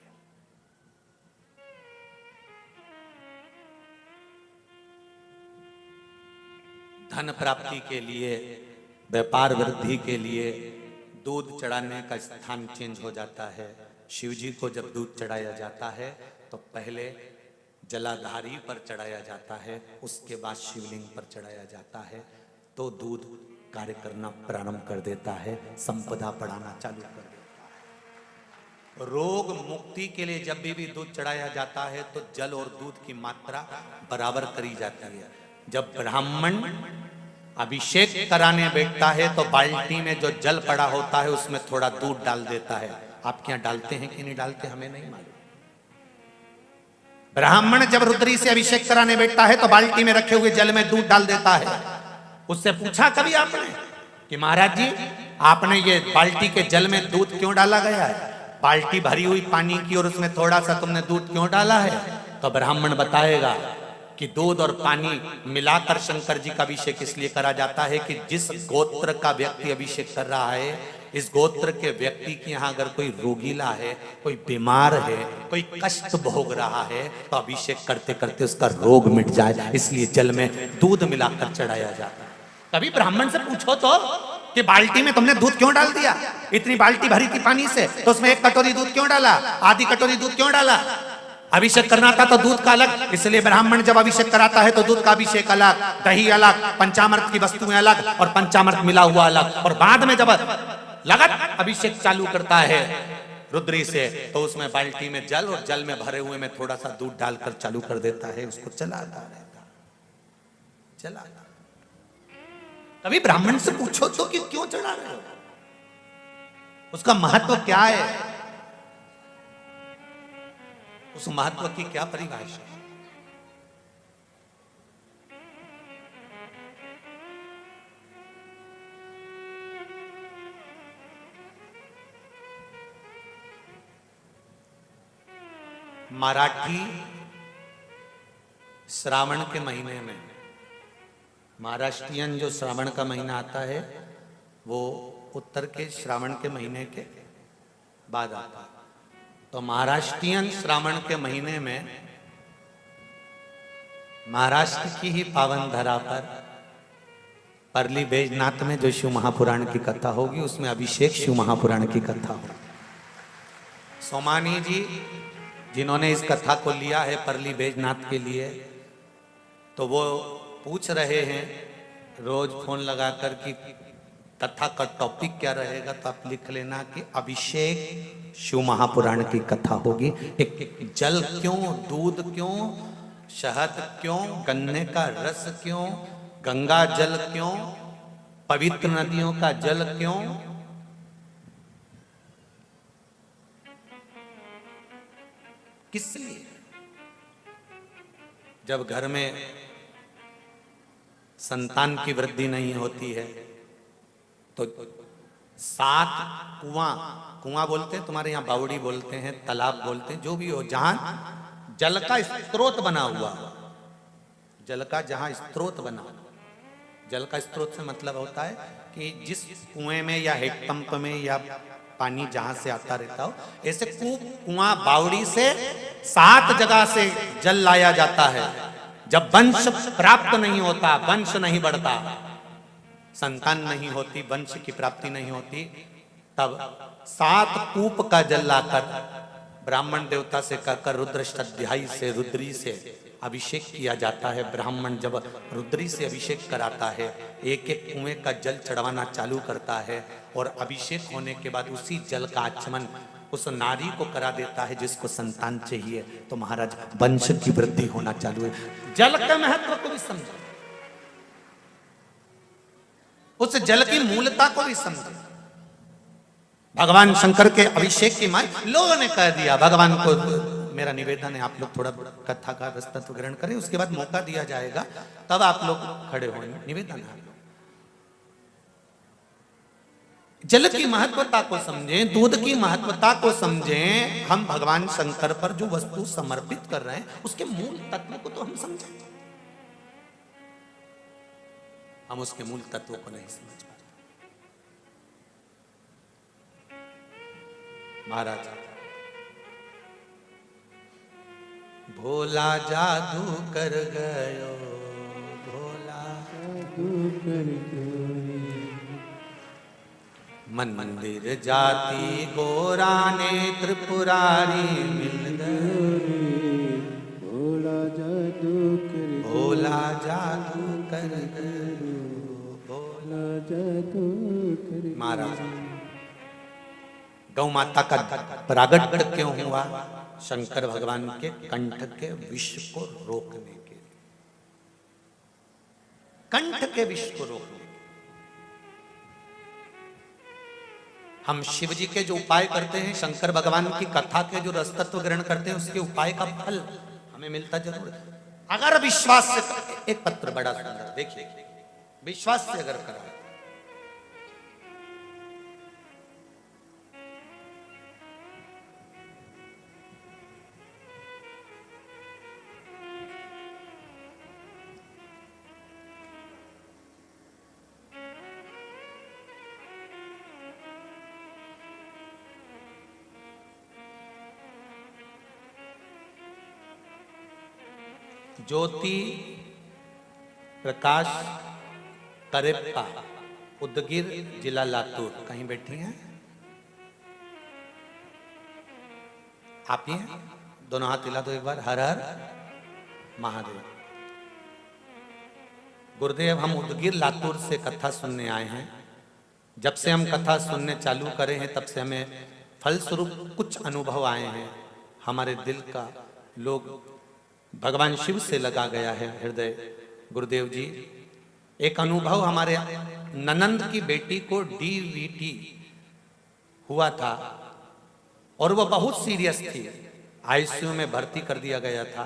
धन प्राप्ति के लिए, व्यापार वृद्धि के लिए दूध चढ़ाने का स्थान चेंज हो जाता है, शिव जी को जब दूध चढ़ाया जाता है तो पहले जलाधारी पर चढ़ाया जाता है, उसके बाद शिवलिंग पर चढ़ाया जाता है, तो दूध कार्य करना प्रारंभ कर देता है, संपदा बढ़ाना चालू कर देता है। रोग मुक्ति के लिए जब भी दूध चढ़ाया जाता है तो जल और दूध की मात्रा बराबर करी जाती है। जब ब्राह्मण अभिषेक कराने बैठता है तो बाल्टी में जो जल पड़ा होता है उसमें थोड़ा दूध डाल देता है। आपके यहाँ डालते हैं कि नहीं डालते हमें नहीं मालूम। ब्राह्मण जब रुद्री से अभिषेक कराने बैठता है तो बाल्टी में रखे हुए जल में दूध डाल देता है। उससे पूछा कभी आपने कि महाराज जी आपने ये बाल्टी के जल में दूध क्यों डाला गया है? बाल्टी भरी हुई पानी की और उसमें थोड़ा सा तुमने दूध क्यों डाला है? तो ब्राह्मण बताएगा कि दूध और पानी मिलाकर शंकर जी का अभिषेक इसलिए करा जाता है कि जिस गोत्र का व्यक्ति अभिषेक कर रहा है, इस गोत्र के व्यक्ति के यहाँ अगर कोई रोगीला है, कोई बीमार है, कोई कष्ट भोग रहा है, तो अभिषेक करते करते उसका रोग मिट जाए, इसलिए जल में दूध मिलाकर चढ़ाया जाता है। कभी ब्राह्मण से पूछो तो कि बाल्टी में तुमने दूध क्यों डाल दिया? इतनी बाल्टी भरी थी पानी से, तो उसमें 1 कटोरी दूध क्यों डाला? आधी कटोरी दूध क्यों डाला? अभिषेक करना था तो दूध का अलग, इसलिए ब्राह्मण जब अभिषेक कराता है तो दूध का अभिषेक अलग, दही अलग, पंचामृत की वस्तुएं अलग और पंचामृत मिला हुआ अलग, और बाद में जब लगातार अभिषेक चालू करता है रुद्री से तो उसमें बाल्टी में जल और जल में भरे हुए में थोड़ा सा दूध डालकर चालू कर देता है, उसको चलाता रहता चलाता। कभी ब्राह्मण से पूछो तो कि क्यों चढ़ा रहे हो, उसका महत्व क्या है, उस महत्व की क्या परिभाषा है? मराठी श्रावण के महीने में, महाराष्ट्रियन जो श्रावण का महीना आता है वो उत्तर के श्रावण के महीने के बाद आता है। तो महाराष्ट्रियन श्रावण के महीने में महाराष्ट्र की ही पावन धरा पर परली बैजनाथ में जो शिव महापुराण की कथा होगी उसमें अभिषेक शिव महापुराण की कथा होगी। सोमानी जी जिन्होंने इस कथा को लिया है परली बैजनाथ के लिए, तो वो पूछ रहे हैं रोज फोन लगाकर कि कथा का टॉपिक क्या रहेगा, तो आप लिख लेना कि अभिषेक शिव महापुराण की कथा होगी। एक जल क्यों, दूध क्यों, शहद क्यों, गन्ने का रस क्यों, गंगा जल क्यों, पवित्र नदियों का जल क्यों, किस लिए? जब घर में संतान की वृद्धि नहीं होती है तो 7 कुआं बोलते हैं, तुम्हारे यहाँ बावड़ी बोलते हैं, तालाब बोलते हैं, जो भी हो, जहां जल का स्रोत बना हुआ, जल का जहां स्रोत बना, जल का स्रोत से मतलब होता है कि जिस कुएं में या हैंडपंप में या पानी जहां से आता रहता हो, ऐसे कुआं बावड़ी से 7 जगह से जल लाया जाता है। जब वंश प्राप्त नहीं होता, वंश नहीं बढ़ता, संतान नहीं होती, वंश की प्राप्ति नहीं होती, तब 7 कूप का जल लाकर ब्राह्मण देवता से कहकर रुद्राष्टाध्यायी से, रुद्री से अभिषेक किया जाता है। ब्राह्मण जब रुद्री से अभिषेक कराता है, एक एक कुएं का जल चढ़वाना चालू करता है और अभिषेक होने के बाद उसी जल का आचमन उस नारी को करा देता है जिसको संतान चाहिए। तो महाराज वंश की वृद्धि होना चालू है। जल के महत्व को भी समझो, उस जल की मूलता को भी समझो। भगवान शंकर के अभिषेक की माय लोगों ने कह दिया, भगवान को मेरा निवेदन है आप लोग थोड़ा कथा का वस्तु ग्रहण करें, उसके बाद मौका दिया जाएगा तब आप लोग खड़े होंगे, निवेदन है। जल की महत्वता को समझें, दूध की महत्वता को समझें। हम भगवान शंकर पर जो वस्तु समर्पित कर रहे हैं उसके मूल तत्व को तो हम समझें, हम उसके मूल तत्व को नहीं समझ पाते। महाराज भोला जादू कर गयो, भोला जादू कर गयो रे, मंदिर जाति गोरा ने त्रिपुरारी मिल गए, भोला जादू कर भोला जादू कर गयो, भोला जादू कर महाराज गौ माता का प्रागट्य क्यों हुआ? शंकर भगवान के कंठ के विष को रोकने के लिए, कंठ के विष को रोकने के लिए। हम शिव जी के जो उपाय करते हैं, शंकर भगवान की कथा के जो रसतत्व ग्रहण करते हैं, उसके उपाय का फल हमें मिलता जरूर है, अगर विश्वास से। एक पत्र बड़ा सुंदर देखिए, विश्वास से अगर करा ज्योति प्रकाश करेप्पा, उदगीर जिला लातूर। कहीं बैठी हैं आप? ही हैं? दोनों हाथ हिला दो एक बार। हर हर महादेव। गुरुदेव, हम उदगीर लातूर से कथा सुनने आए हैं। जब से हम कथा सुनने चालू करे हैं, तब से हमें फलस्वरूप कुछ अनुभव आए हैं। हमारे दिल का लोग भगवान शिव से लगा गया है हृदय। गुरुदेव जी, एक अनुभव हमारे ननंद की बेटी को डीवीटी हुआ था और वह बहुत सीरियस थी, आईसीयू में भर्ती कर दिया गया था।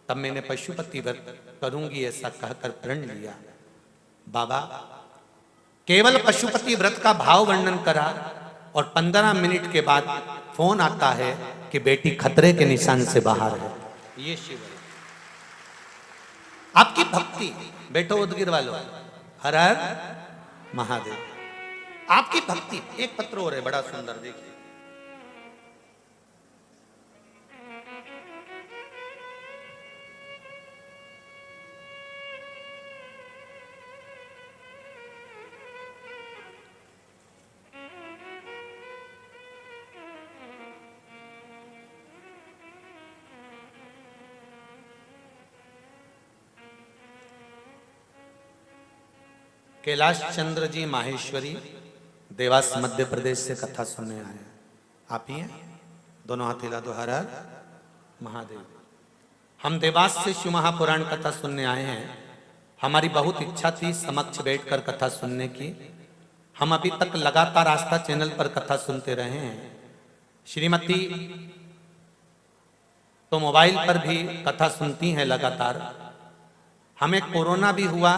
तब मैंने पशुपति व्रत करूंगी ऐसा कहकर प्रण लिया। बाबा, केवल पशुपति व्रत का भाव वर्णन करा और 15 मिनट के बाद फोन आता है कि बेटी खतरे के निशान से बाहर है। ये शिव है। आपकी भक्ति, बैठो उदगीर वालों, हर हर महादेव। आपकी भक्ति। एक पत्र और है बड़ा सुंदर, देखिए। कैलाश चंद्र जी माहेश्वरी, देवास मध्य प्रदेश से कथा सुनने आए हैं। आप ही हैं? दोनों हाथ हिला दो। हर हर महादेव। हम देवास से शिव महापुराण कथा सुनने आए हैं। हमारी बहुत इच्छा थी समक्ष बैठकर कथा सुनने की। हम अभी तक लगातार आस्था चैनल पर कथा सुनते रहे हैं। श्रीमती तो मोबाइल पर भी कथा सुनती हैं लगातार। हमें कोरोना भी हुआ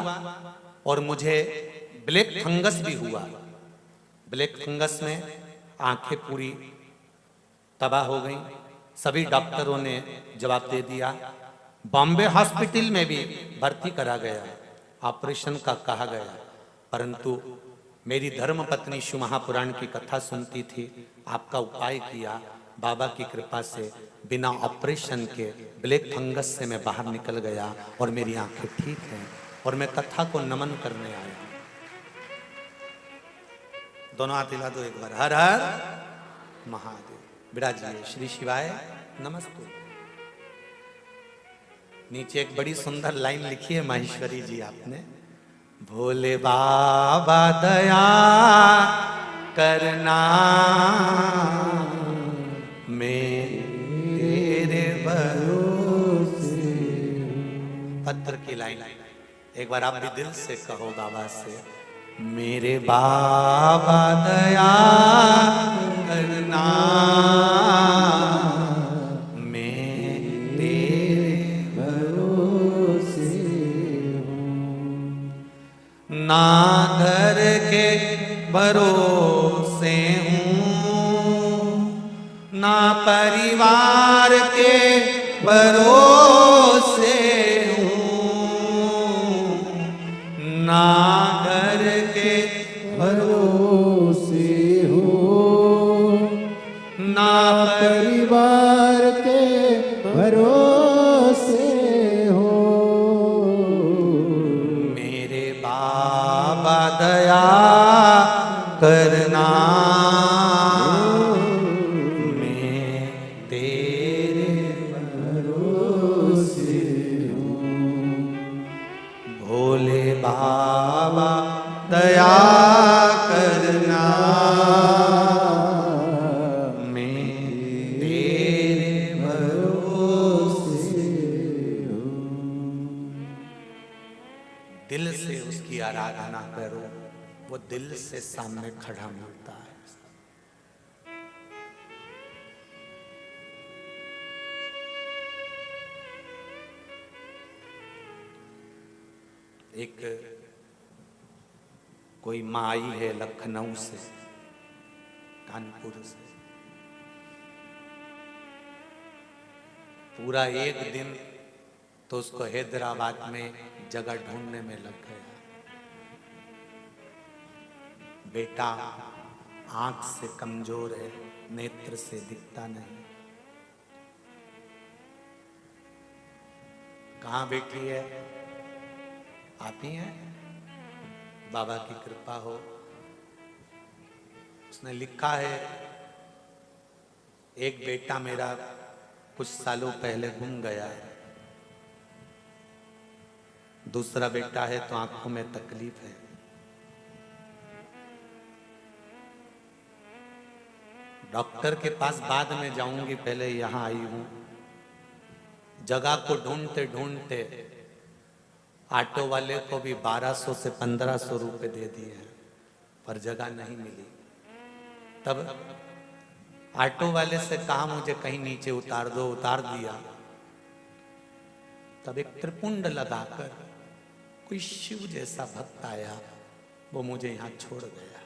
और मुझे ब्लैक फंगस भी हुआ। ब्लैक फंगस में आंखें पूरी तबाह हो गई। सभी डॉक्टरों ने जवाब दे दिया। बॉम्बे हॉस्पिटल में भी भर्ती करा गया, ऑपरेशन का कहा गया, परंतु मेरी धर्मपत्नी शिव महापुराण की कथा सुनती थी। आपका उपाय किया, बाबा की कृपा से बिना ऑपरेशन के ब्लैक फंगस से मैं बाहर निकल गया और मेरी आंखें ठीक हैं और मैं कथा को नमन करने आया। दोनों हाथ हिला दो एक बार। हर हर महादेव। विराजिए। श्री शिवाय नमस्ते। नीचे एक बड़ी सुंदर लाइन लिखी है माहेश्वरी जी आपने। भोले बाबा दया करना, मैं तेरे भरोसे। पत्र की लाइन एक बार आप भी दिल से कहो बाबा से। मेरे बाबा दया करना, मैं तेरे भरोसे हूँ। ना घर के भरोसे हूँ, ना परिवार के भरोसे ना घर के भरोसे हो, ना परिवार के भरोसे हो। मेरे बाबा दया करना, भोले बाबा दया करना, मैं तेरे भरोसे हूँ। दिल से उसकी आराधना करो, वो दिल से सामने खड़ा मिलता है। एक कोई माँ आई है लखनऊ से, कानपुर से, पूरा एक दिन तो उसको हैदराबाद में जगह ढूंढने में लग गया। बेटा आंख से कमजोर है, नेत्र से दिखता नहीं। कहाँ बैठी है? आप ही हैं? बाबा की कृपा हो। उसने लिखा है, एक बेटा मेरा कुछ सालों पहले गुम गया, दूसरा बेटा है तो आंखों में तकलीफ है। डॉक्टर के पास बाद में जाऊंगी, पहले यहां आई हूं। जगह को ढूंढते ढूंढते ऑटो वाले को भी 1200 से 1500 रुपए दे दिए हैं, पर जगह नहीं मिली। तब ऑटो वाले से कहा मुझे कहीं नीचे उतार दो, उतार दिया। तब एक त्रिपुंड लगाकर कोई शिव जैसा भक्त आया, वो मुझे यहां छोड़ गया।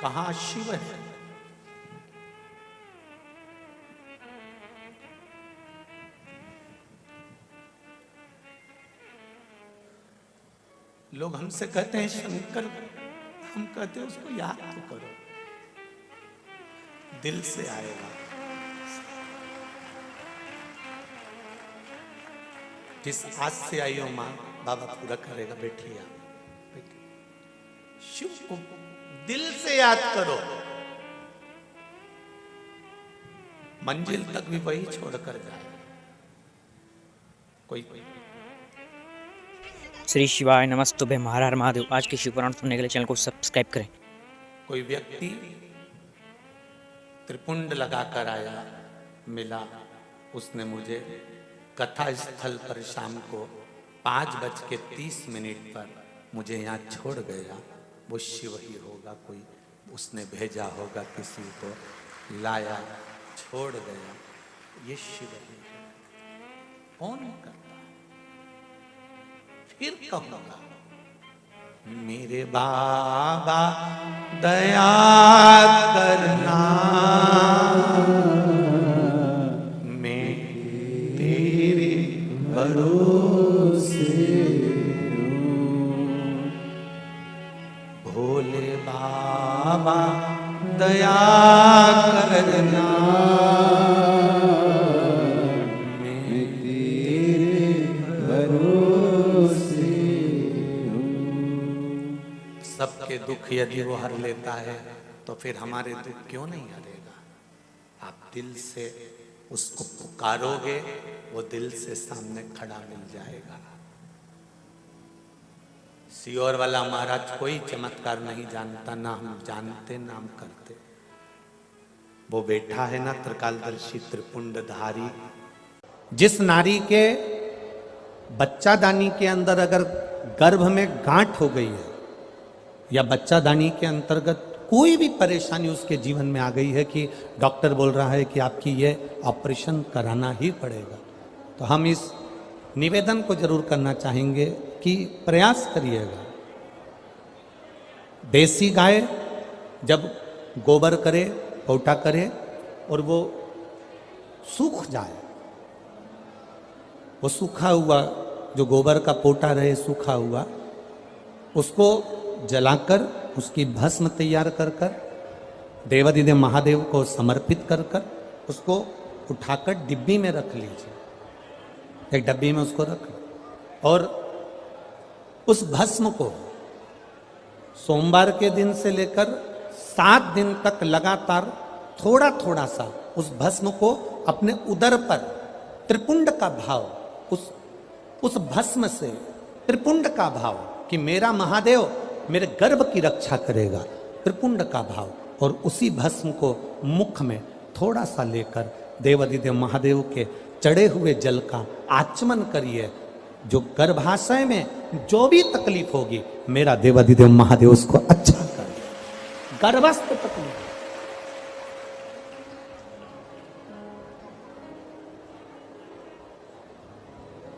कहां शिव है? लोग हमसे कहते हैं शंकर, हम कहते हैं उसको याद तो करो, दिल से आएगा। जिस आज से आई हो मां, बाबा पूरा करेगा। बैठिए आप, शिव को दिल से याद करो, मंजिल तक भी वही छोड़कर जाए। कोई श्री शिवाय नमस्तुभ्यं, हर हर महादेव। आज के शिव पुराण सुनने के लिए चैनल को सब्सक्राइब करें। कोई व्यक्ति त्रिपुंड लगाकर आया, मिला, उसने मुझे कथा स्थल पर शाम को 5:30 पर मुझे यहाँ छोड़ गया। वो शिव ही होगा, कोई उसने भेजा होगा, किसी को लाया, छोड़ गया। ये शिव ही है। कौन करता? फिर कहूंगा, मेरे बाबा दया करना, मैं तेरे भरोसे हूँ। भोले बाबा दया करना, मैं तेरे भरोसे हूँ। सबके दुख यदि वो हर लेता है तो फिर हमारे दुख क्यों नहीं हरेगा? आप दिल से उसको पुकारोगे, वो दिल से सामने खड़ा मिल जाएगा। सियोर वाला महाराज कोई चमत्कार नहीं जानता, ना हम जानते ना हम करते। वो बैठा है ना त्रिकालदर्शी त्रिपुंडधारी। जिस नारी के बच्चादानी के अंदर अगर गर्भ में गांठ हो गई है या बच्चादानी के अंतर्गत कोई भी परेशानी उसके जीवन में आ गई है कि डॉक्टर बोल रहा है कि आपकी ये ऑपरेशन कराना ही पड़ेगा, तो हम इस निवेदन को जरूर करना चाहेंगे कि प्रयास करिएगा। देसी गाय जब गोबर करे, पोटा करे और वो सूख जाए, वो सूखा हुआ जो गोबर का पोटा रहे सूखा हुआ, उसको जलाकर उसकी भस्म तैयार कर कर देवादिदेव महादेव को समर्पित कर कर उसको उठाकर डिब्बी में रख लीजिए। एक डब्बी में उसको रख और उस भस्म को सोमवार के दिन से लेकर 7 दिन तक लगातार थोड़ा थोड़ा सा उस भस्म को अपने उदर पर, त्रिपुंड का भाव, उस भस्म से त्रिपुंड का भाव कि मेरा महादेव मेरे गर्भ की रक्षा करेगा, त्रिपुंड का भाव, और उसी भस्म को मुख में थोड़ा सा लेकर देवाधिदेव महादेव के चढ़े हुए जल का आचमन करिए। जो गर्भाशय में जो भी तकलीफ होगी, मेरा देवाधिदेव महादेव उसको अच्छा कर, गर्भस्थ तकलीफ।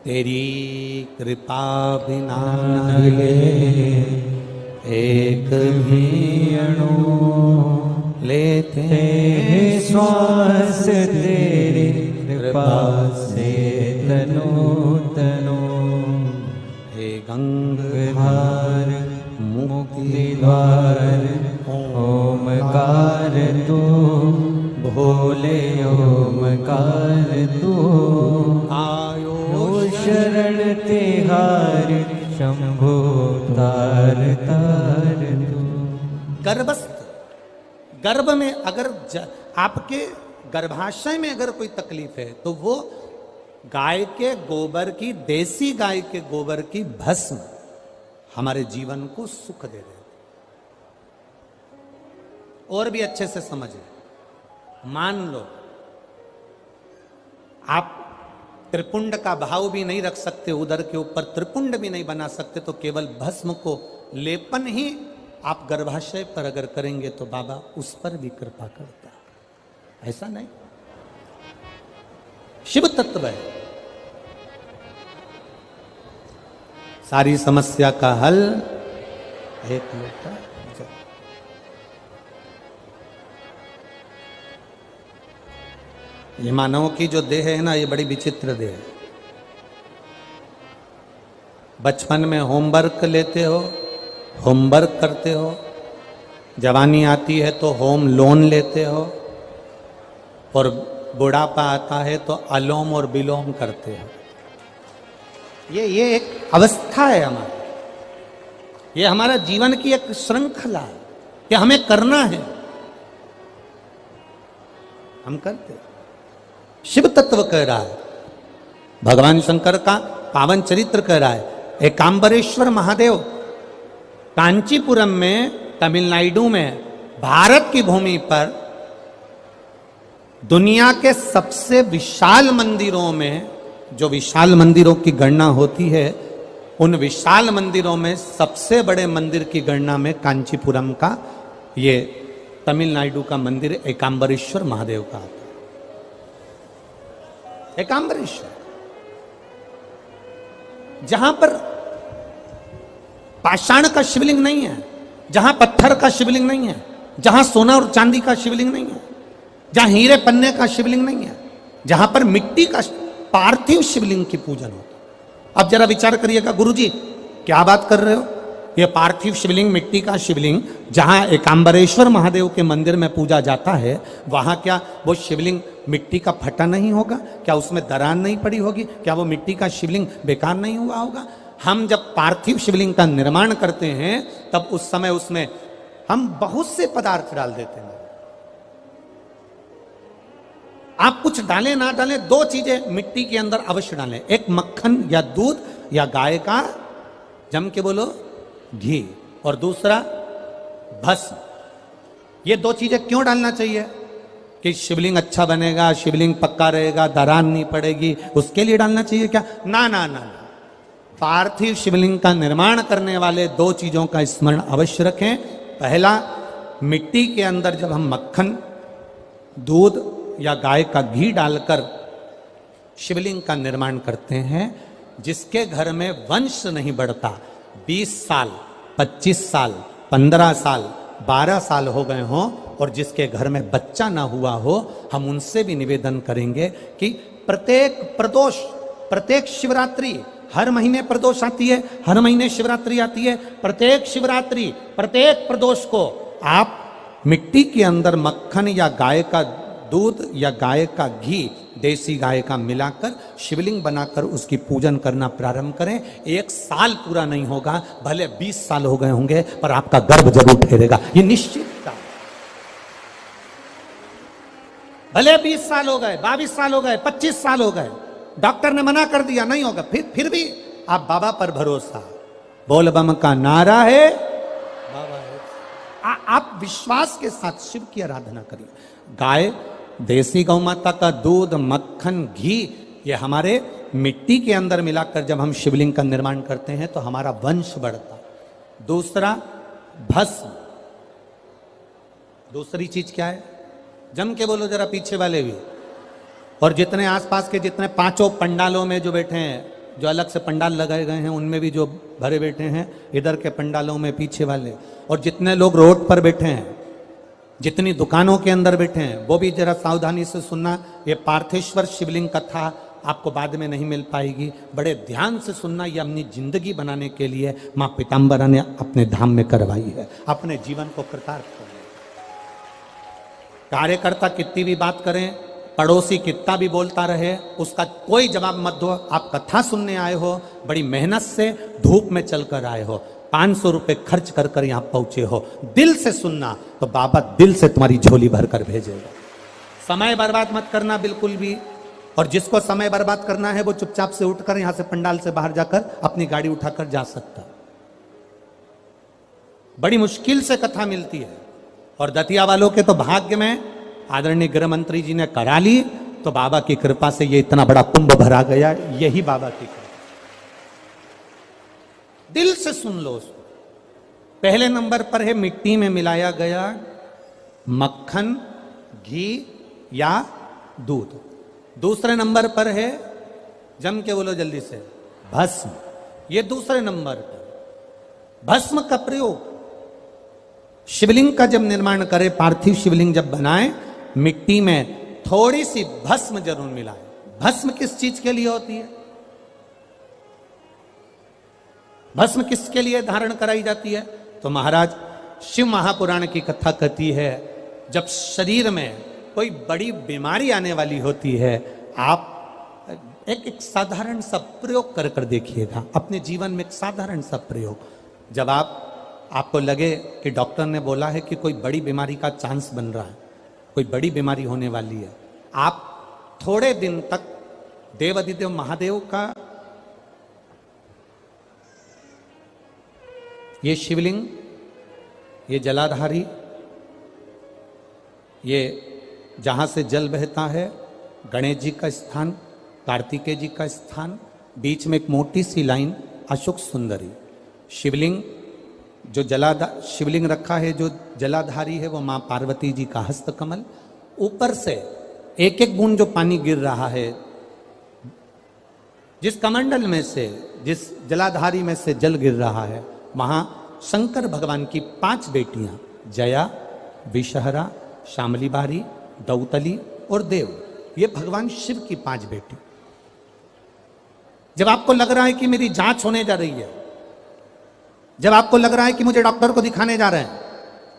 तेरी कृपा बिना न हिले एक भी अणु, लेते श्वास तेरी कृपा से तनो तनो। हे गंगाधर मुक्ति द्वार ओमकार तू, भोले ओमकार तू। आयो शरण तिहार शंभो तार तार तू। गर्भस्थ, गर्भ में अगर आपके गर्भाशय में अगर कोई तकलीफ है तो वो गाय के गोबर की, देसी गाय के गोबर की भस्म हमारे जीवन को सुख दे रहे। और भी अच्छे से समझे, मान लो आप त्रिपुंड का भाव भी नहीं रख सकते, उदर के ऊपर त्रिपुंड भी नहीं बना सकते, तो केवल भस्म को लेपन ही आप गर्भाशय पर अगर करेंगे तो बाबा उस पर भी कृपा करता है। ऐसा नहीं, शिव तत्व है। सारी समस्या का हल एक लोटा जल। ये मानव की जो देह है ना, ये बड़ी विचित्र देह है। बचपन में होमवर्क लेते हो, होमवर्क करते हो, जवानी आती है तो होम लोन लेते हो, और बुढ़ापा आता है तो अलोम और विलोम करते हो। ये एक अवस्था है हमारी, ये हमारा जीवन की एक श्रृंखला है कि हमें करना है, हम करते। शिव तत्व कह रहा है, भगवान शंकर का पावन चरित्र कह रहा है। एकांबरेश्वर महादेव कांचीपुरम में, तमिलनाडु में, भारत की भूमि पर दुनिया के सबसे विशाल मंदिरों में, जो विशाल मंदिरों की गणना होती है, उन विशाल मंदिरों में सबसे बड़े मंदिर की गणना में कांचीपुरम का, ये तमिलनाडु का मंदिर एकांबरेश्वर महादेव का आता है। एकांबरेश्वर, जहां पर पाषाण का शिवलिंग नहीं है, जहां पत्थर का शिवलिंग नहीं है, जहां सोना और चांदी का शिवलिंग नहीं है, जहां हीरे पन्ने का शिवलिंग नहीं है, जहां पर मिट्टी का पार्थिव शिवलिंग की पूजन होता। अब जरा विचार करिएगा, गुरुजी क्या बात कर रहे हो? ये पार्थिव शिवलिंग, मिट्टी का शिवलिंग जहां एकांबरेश्वर महादेव के मंदिर में पूजा जाता है, वहां क्या वो शिवलिंग मिट्टी का फटा नहीं होगा? क्या उसमें दरार नहीं पड़ी होगी? क्या वो मिट्टी का शिवलिंग बेकार नहीं हुआ होगा? हम जब पार्थिव शिवलिंग का निर्माण करते हैं तब उस समय उसमें हम बहुत से पदार्थ डाल देते हैं। आप कुछ डालें ना डालें, दो चीजें मिट्टी के अंदर अवश्य डालें, एक मक्खन या दूध या गाय का, जम के बोलो, घी, और दूसरा भस्म। ये दो चीजें क्यों डालना चाहिए? कि शिवलिंग अच्छा बनेगा, शिवलिंग पक्का रहेगा, दरार नहीं पड़ेगी, उसके लिए डालना चाहिए क्या? ना ना ना, पार्थिव शिवलिंग का निर्माण करने वाले दो चीजों का स्मरण अवश्य रखें। पहला, मिट्टी के अंदर जब हम मक्खन, दूध या गाय का घी डालकर शिवलिंग का निर्माण करते हैं, जिसके घर में वंश नहीं बढ़ता, 20 साल, 25 साल, 15 साल, 12 साल हो गए हों, और जिसके घर में बच्चा ना हुआ हो, हम उनसे भी निवेदन करेंगे कि प्रत्येक प्रदोष, प्रत्येक शिवरात्रि, हर महीने प्रदोष आती है, हर महीने शिवरात्रि आती है, प्रत्येक शिवरात्रि, प्रत्येक प्रदोष को आप मिट्टी के अंदर मक्खन या गाय का दूध या गाय का घी, देसी गाय का मिलाकर शिवलिंग बनाकर उसकी पूजन करना प्रारंभ करें। 1 साल पूरा नहीं होगा, भले 20 साल हो गए होंगे, पर आपका गर्भ जरूर ठहरेगा, ये निश्चित। भले 20 साल हो गए, 22 साल हो गए, 25 साल हो गए, डॉक्टर ने मना कर दिया नहीं होगा, फिर भी आप बाबा पर भरोसा, बोल बम का नारा है, बाबा है। आप विश्वास के साथ शिव की आराधना करिए। गाय, देसी गौ माता का दूध, मक्खन, घी, ये हमारे मिट्टी के अंदर मिलाकर जब हम शिवलिंग का निर्माण करते हैं तो हमारा वंश बढ़ता। दूसरा भस्म, दूसरी चीज क्या है, जम के बोलो जरा पीछे वाले भी, और जितने आसपास के जितने पांचों पंडालों में जो बैठे हैं, जो अलग से पंडाल लगाए गए हैं उनमें भी जो भरे बैठे हैं, इधर के पंडालों में पीछे वाले, और जितने लोग रोड पर बैठे हैं, जितनी दुकानों के अंदर बैठे हैं, वो भी जरा सावधानी से सुनना। ये पार्थेश्वर शिवलिंग कथा आपको बाद में नहीं मिल पाएगी, बड़े ध्यान से सुनना। ये अपनी जिंदगी बनाने के लिए माँ पीताम्बरा ने अपने धाम में करवाई है, अपने जीवन को कृतार्थ करने। कार्यकर्ता कितनी भी बात करें, पड़ोसी कितना भी बोलता रहे, उसका कोई जवाब मत दो। आप कथा सुनने आए हो, बड़ी मेहनत से धूप में चलकर आए हो, 500 रुपए खर्च कर कर यहां पहुंचे हो, दिल से सुनना तो बाबा दिल से तुम्हारी झोली भर कर भेजेगा। समय बर्बाद मत करना बिल्कुल भी, और जिसको समय बर्बाद करना है वो चुपचाप से उठकर यहां से पंडाल से बाहर जाकर अपनी गाड़ी उठाकर जा सकता। बड़ी मुश्किल से कथा मिलती है, और दतिया वालों के तो भाग्य में आदरणीय गृह मंत्री जी ने करा ली, तो बाबा की कृपा से ये इतना बड़ा कुंभ भरा गया। यही बाबा की कृपा, दिल से सुन लो उसको। पहले नंबर पर है मिट्टी में मिलाया गया मक्खन, घी या दूध। दूसरे नंबर पर है, जम के बोलो जल्दी से, भस्म। ये दूसरे नंबर पर भस्म का प्रयोग, शिवलिंग का जब निर्माण करे, पार्थिव शिवलिंग जब बनाए, मिट्टी में थोड़ी सी भस्म जरूर मिलाए। भस्म किस चीज के लिए होती है? भस्म किसके लिए धारण कराई जाती है? तो महाराज शिव महापुराण की कथा कहती है, जब शरीर में कोई बड़ी बीमारी आने वाली होती है, आप एक साधारण सा प्रयोग कर कर देखिएगा अपने जीवन में। एक साधारण सा प्रयोग, जब आपको लगे कि डॉक्टर ने बोला है कि कोई बड़ी बीमारी का चांस बन रहा है, कोई बड़ी बीमारी होने वाली है, आप थोड़े दिन तक देवाधिदेव महादेव का ये शिवलिंग, ये जलाधारी, ये जहां से जल बहता है, गणेश जी का स्थान, कार्तिकेय जी का स्थान, बीच में एक मोटी सी लाइन अशोक सुंदरी, शिवलिंग जो शिवलिंग रखा है, जो जलाधारी है वो मां पार्वती जी का हस्त कमल, ऊपर से एक एक बूंद जो पानी गिर रहा है, जिस कमंडल में से, जिस जलाधारी में से जल गिर रहा है, वहां शंकर भगवान की 5 बेटियां, जया, विषहरा, शामली बारी, दौतली और देव, ये भगवान शिव की 5 बेटी। जब आपको लग रहा है कि मेरी जांच होने जा रही है, जब आपको लग रहा है कि मुझे डॉक्टर को दिखाने जा रहे हैं,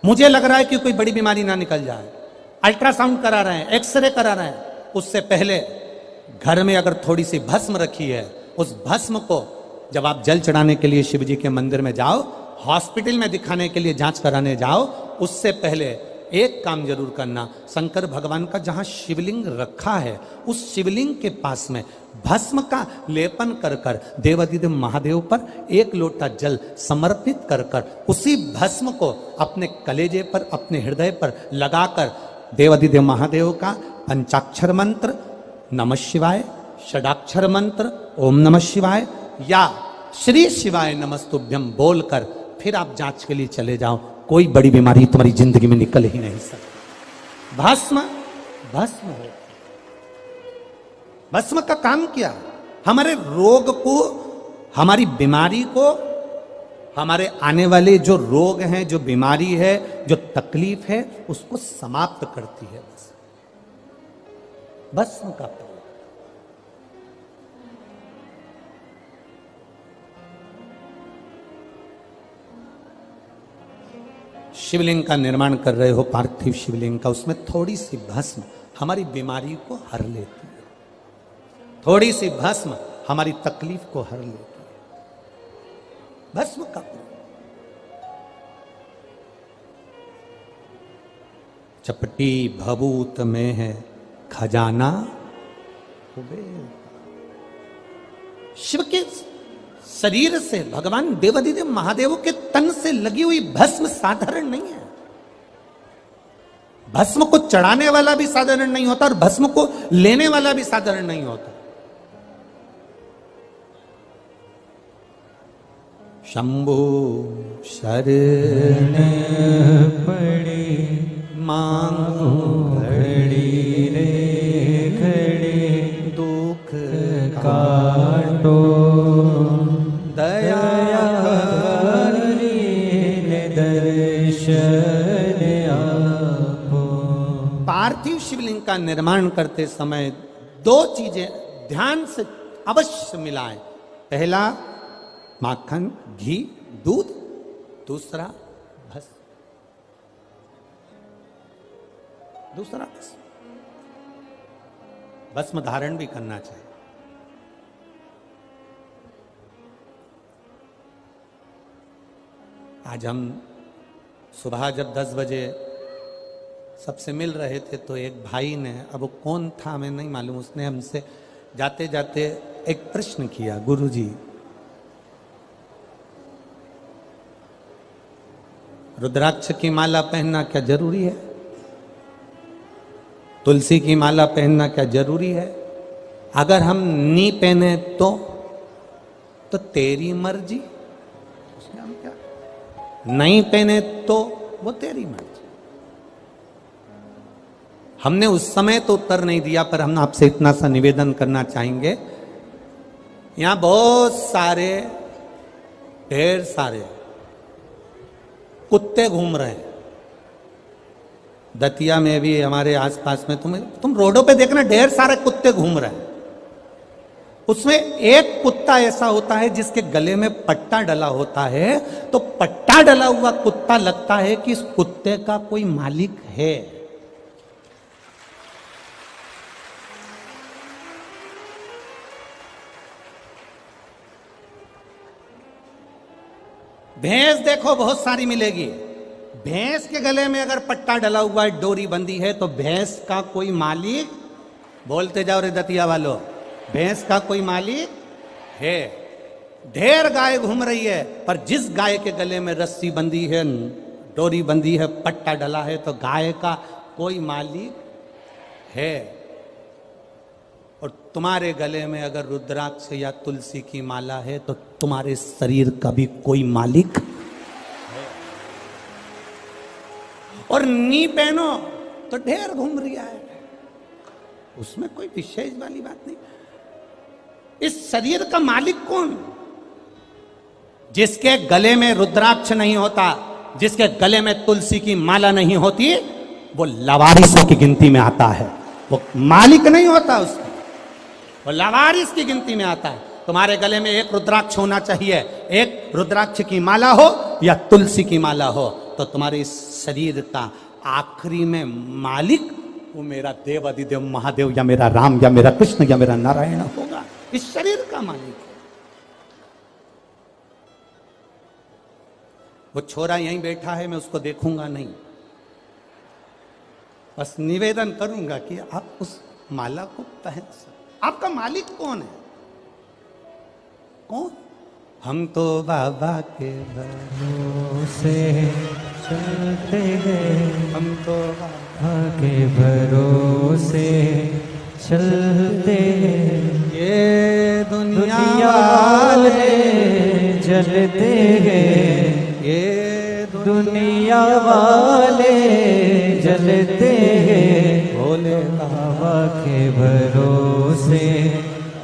मुझे लग रहा है कि कोई बड़ी बीमारी ना निकल जाए, अल्ट्रासाउंड करा रहे हैं, एक्सरे करा रहे हैं, उससे पहले घर में अगर थोड़ी सी भस्म रखी है, उस भस्म को जब आप जल चढ़ाने के लिए शिव जी के मंदिर में जाओ, हॉस्पिटल में दिखाने के लिए जांच कराने जाओ, उससे पहले एक काम जरूर करना, शंकर भगवान का जहां शिवलिंग रखा है, उस शिवलिंग के पास में भस्म का लेपन कर कर देवाधिदेव महादेव पर 1 लोटा जल समर्पित कर कर उसी भस्म को अपने कलेजे पर, अपने हृदय पर लगाकर देवाधिदेव महादेव का पंचाक्षर मंत्र नमः शिवाय, षडाक्षर मंत्र ओम नमः शिवाय या श्री शिवाय नमस्तुभ्यम बोलकर फिर आप जांच के लिए चले जाओ। कोई बड़ी बीमारी तुम्हारी जिंदगी में निकल ही नहीं सकती। भस्म भस्म हो, भस्म का काम क्या? हमारे रोग को, हमारी बीमारी को, हमारे आने वाले जो रोग हैं, जो बीमारी है, जो तकलीफ है, उसको समाप्त करती है भस्म का प्रयोग। शिवलिंग का निर्माण कर रहे हो, पार्थिव शिवलिंग का, उसमें थोड़ी सी भस्म हमारी बीमारी को हर लेती है, थोड़ी सी भस्म हमारी तकलीफ को हर लेती है। भस्म का चपटी भभूत में है खजाना कुबेर। शिव के शरीर से, भगवान देवाधिदेव महादेव के तन से लगी हुई भस्म साधारण नहीं है। भस्म को चढ़ाने वाला भी साधारण नहीं होता और भस्म को लेने वाला भी साधारण नहीं होता। शंभु शरण पड़ी मांगो घड़ी रे घड़ी दुख काटो दया दर्शन आपो। पार्थिव शिवलिंग का निर्माण करते समय दो चीजें ध्यान से अवश्य मिलाएं। पहला माखन, घी, दूध, दूसरा भस्म। दूसरा भस्म धारण भी करना चाहिए। आज हम सुबह जब 10 बजे सबसे मिल रहे थे तो एक भाई ने, अब वो कौन था हमें नहीं मालूम, उसने हमसे जाते जाते एक प्रश्न किया, गुरुजी रुद्राक्ष की माला पहनना क्या जरूरी है? तुलसी की माला पहनना क्या जरूरी है? अगर हम नहीं पहने तो तेरी मर्जी। उसने हम क्या, नहीं पहने तो वो तेरी मर्जी। हमने उस समय तो उत्तर नहीं दिया, पर हम आपसे इतना सा निवेदन करना चाहेंगे, यहां बहुत सारे, ढेर सारे कुत्ते घूम रहे हैं। दतिया में भी, हमारे आसपास में, तुम रोडों पे देखना, ढेर सारे कुत्ते घूम रहे हैं। उसमें एक कुत्ता ऐसा होता है जिसके गले में पट्टा डला होता है, तो पट्टा डला हुआ कुत्ता लगता है कि इस कुत्ते का कोई मालिक है। भैंस देखो बहुत सारी मिलेगी, भैंस के गले में अगर पट्टा डला हुआ है, डोरी बंधी है, तो भैंस का कोई मालिक, बोलते जाओ रे दतिया वालों, भैंस का कोई मालिक है। ढेर गाय घूम रही है, पर जिस गाय के गले में रस्सी बंधी है, डोरी बंधी है, पट्टा डला है, तो गाय का कोई मालिक है। और तुम्हारे गले में अगर रुद्राक्ष या तुलसी की माला है, तो तुम्हारे शरीर का भी कोई मालिक है। और नी पहनो तो ढेर घूम रहा है, उसमें कोई विशेष वाली बात नहीं। इस शरीर का मालिक कौन? जिसके गले में रुद्राक्ष नहीं होता, जिसके गले में तुलसी की माला नहीं होती, वो लवारिसों की गिनती में आता है। वो मालिक नहीं होता, उसका वो लवारिस की गिनती में आता है। तुम्हारे गले में एक रुद्राक्ष होना चाहिए, एक रुद्राक्ष की माला हो या तुलसी की माला हो, तो तुम्हारे इस शरीर का आखिरी में मालिक वो मेरा देव अधिदेव महादेव, या मेरा राम, या मेरा कृष्ण, या मेरा नारायण होगा। इस शरीर का मालिक। वो छोरा यहीं बैठा है, मैं उसको देखूंगा नहीं, बस निवेदन करूंगा कि आप उस माला को पहन सकते। आपका मालिक कौन है? कौन? हम तो बाबा के भरोसे चलते हैं, हम तो बाबा के भरोसे चलते हैं। ये दुनिया वाले जलते हैं, ये दुनिया वाले जलते हैं। भोले बाबा के भरोसे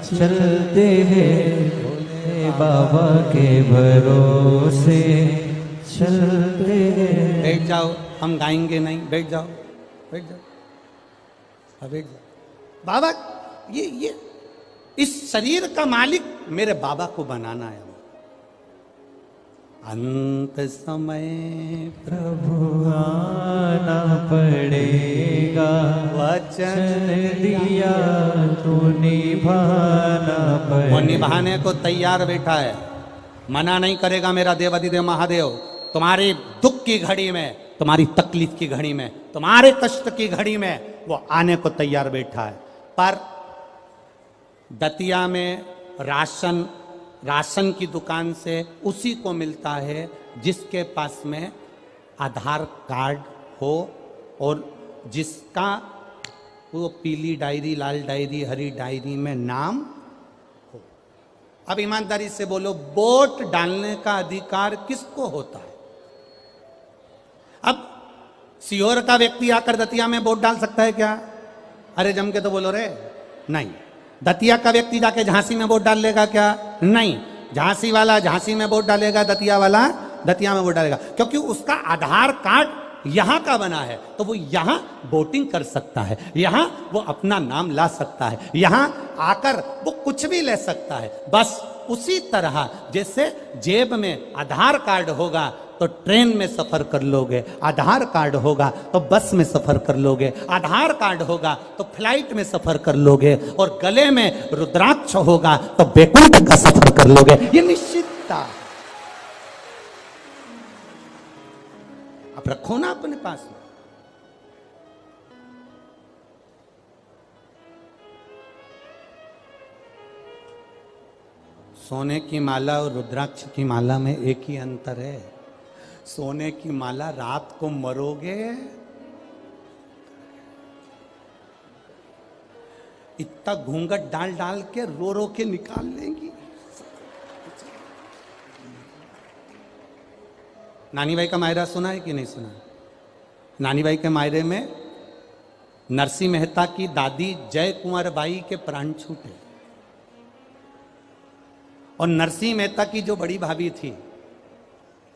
चलते हैं, भोले बाबा के भरोसे चलते हैं। बैठ जाओ, हम गाएंगे नहीं, बैठ जाओ, बैठ जाओ, हाँ बैठ जाओ। बाबा ये इस शरीर का मालिक मेरे बाबा को बनाना है। अंत समय प्रभु आना पड़ेगा, वचन दिया तो निभाना पड़ेगा। वो निभाने को तैयार बैठा है, मना नहीं करेगा मेरा देवाधिदेव महादेव। तुम्हारी दुख की घड़ी में, तुम्हारी तकलीफ की घड़ी में, तुम्हारे कष्ट की घड़ी में वो आने को तैयार बैठा है। पर दतिया में राशन की दुकान से उसी को मिलता है जिसके पास में आधार कार्ड हो और जिसका वो पीली डायरी, लाल डायरी, हरी डायरी में नाम हो। अब ईमानदारी से बोलो, वोट डालने का अधिकार किसको होता है? अब सीहोर का व्यक्ति आकर दतिया में वोट डाल सकता है क्या? अरे जम के तो बोलो रे, नहीं। दतिया का व्यक्ति जाके झांसी में वोट डाल लेगा क्या? नहीं। झांसी वाला झांसी में वोट डालेगा, दतिया वाला दतिया में वोट डालेगा, क्योंकि उसका आधार कार्ड यहां का बना है, तो वो यहां वोटिंग कर सकता है, यहां वो अपना नाम ला सकता है, यहां आकर वो कुछ भी ले सकता है। बस उसी तरह जैसे जेब में आधार कार्ड होगा तो ट्रेन में सफर कर लोगे, आधार कार्ड होगा तो बस में सफर कर लोगे, आधार कार्ड होगा तो फ्लाइट में सफर कर लोगे, और गले में रुद्राक्ष होगा तो बैकुंठ का सफर कर लोगे। ये निश्चितता। आप रखो ना अपने पास में। सोने की माला और रुद्राक्ष की माला में एक ही अंतर है। सोने की माला रात को मरोगे, इतना घूंघट डाल डाल के रो रो के निकाल लेंगी। नानी भाई का मायरा सुना है कि नहीं सुना? नानी भाई के मायरे में नरसिंह मेहता की दादी जय कुंवर बाई के प्राण छूटे, और नरसिंह मेहता की जो बड़ी भाभी थी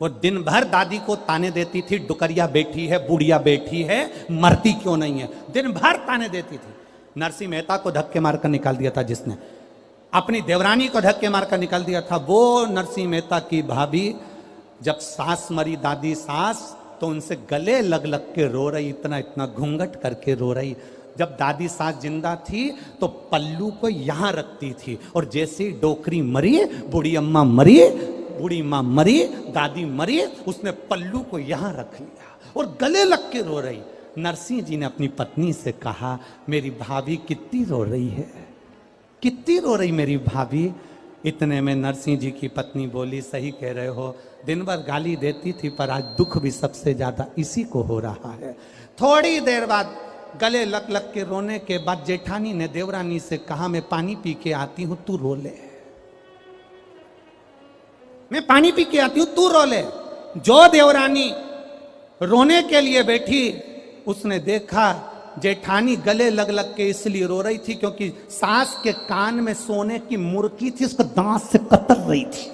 वो दिन भर दादी को ताने देती थी, डुकरिया बैठी है, बुढ़िया बैठी है, मरती क्यों नहीं है, दिन भर ताने देती थी। नरसिंह मेहता को धक्के मारकर निकाल दिया था जिसने, अपनी देवरानी को धक्के मारकर निकाल दिया था वो नरसिंह मेहता की भाभी। जब सास मरी, दादी सास, तो उनसे गले लग लग के रो रही, इतना इतना घूंघट करके रो रही। जब दादी सास जिंदा थी तो पल्लू को यहां रखती थी, और जैसे ही डोकरी मरी, बूढ़ी अम्मा मरी, बूढ़ी माँ मरी, दादी मरी, उसने पल्लू को यहां रख लिया और गले लग के रो रही। नरसिंह जी ने अपनी पत्नी से कहा, मेरी भाभी कितनी रो रही है, कितनी रो रही मेरी भाभी। इतने में नरसिंह जी की पत्नी बोली, सही कह रहे हो, दिन भर गाली देती थी पर आज दुख भी सबसे ज्यादा इसी को हो रहा है। थोड़ी देर बाद गले लग लग के रोने के बाद जेठानी ने देवरानी से कहा, मैं पानी पी के आती हूं, तू रो ले, मैं पानी पी के आती हूं, तू रो ले। जो देवरानी रोने के लिए बैठी, उसने देखा जेठानी गले लग लग के इसलिए रो रही थी क्योंकि सास के कान में सोने की मुर्की थी, उसको दांत से कतर रही थी।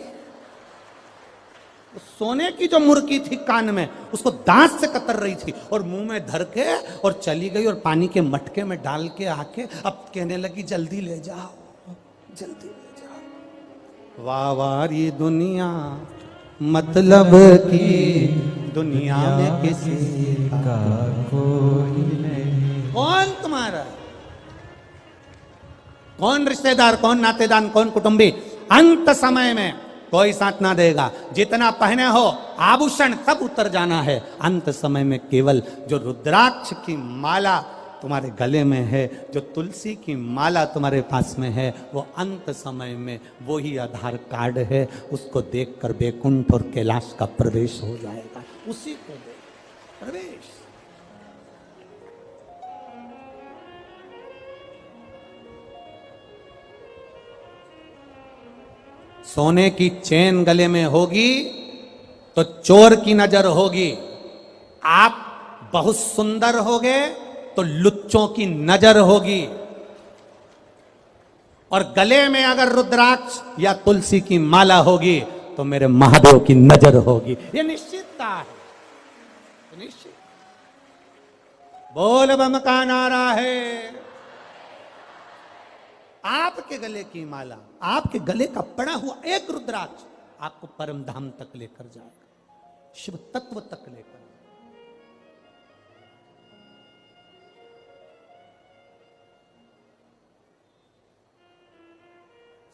सोने की जो मुर्की थी कान में, उसको दांत से कतर रही थी, और मुंह में धर के और चली गई, और पानी के मटके में डाल के आके अब कहने लगी, जल्दी ले जाओ, जल्दी ले जाओ। वाह वारी दुनिया, मतलब की दुनिया में किसी का कोई नहीं। कौन तुम्हारा, कौन रिश्तेदार, कौन नातेदार, कौन कुटुंबी, अंत समय में कोई साथ ना देगा। जितना पहने हो आभूषण सब उतर जाना है। अंत समय में केवल जो रुद्राक्ष की माला तुम्हारे गले में है, जो तुलसी की माला तुम्हारे पास में है, वो अंत समय में वो ही आधार कार्ड है। उसको देखकर बैकुंठ और कैलाश का प्रवेश हो जाएगा। उसी को देख प्रवेश। सोने की चेन गले में होगी तो चोर की नजर होगी। आप बहुत सुंदर होगे तो लुच्चों की नजर होगी। और गले में अगर रुद्राक्ष या तुलसी की माला होगी तो मेरे महादेव की नजर होगी। ये निश्चितता है, निश्चित। बोल बम का नारा है। आपके गले की माला, आपके गले का पड़ा हुआ एक रुद्राक्ष आपको परम धाम तक लेकर जाएगा, शिव तत्व तक लेकर।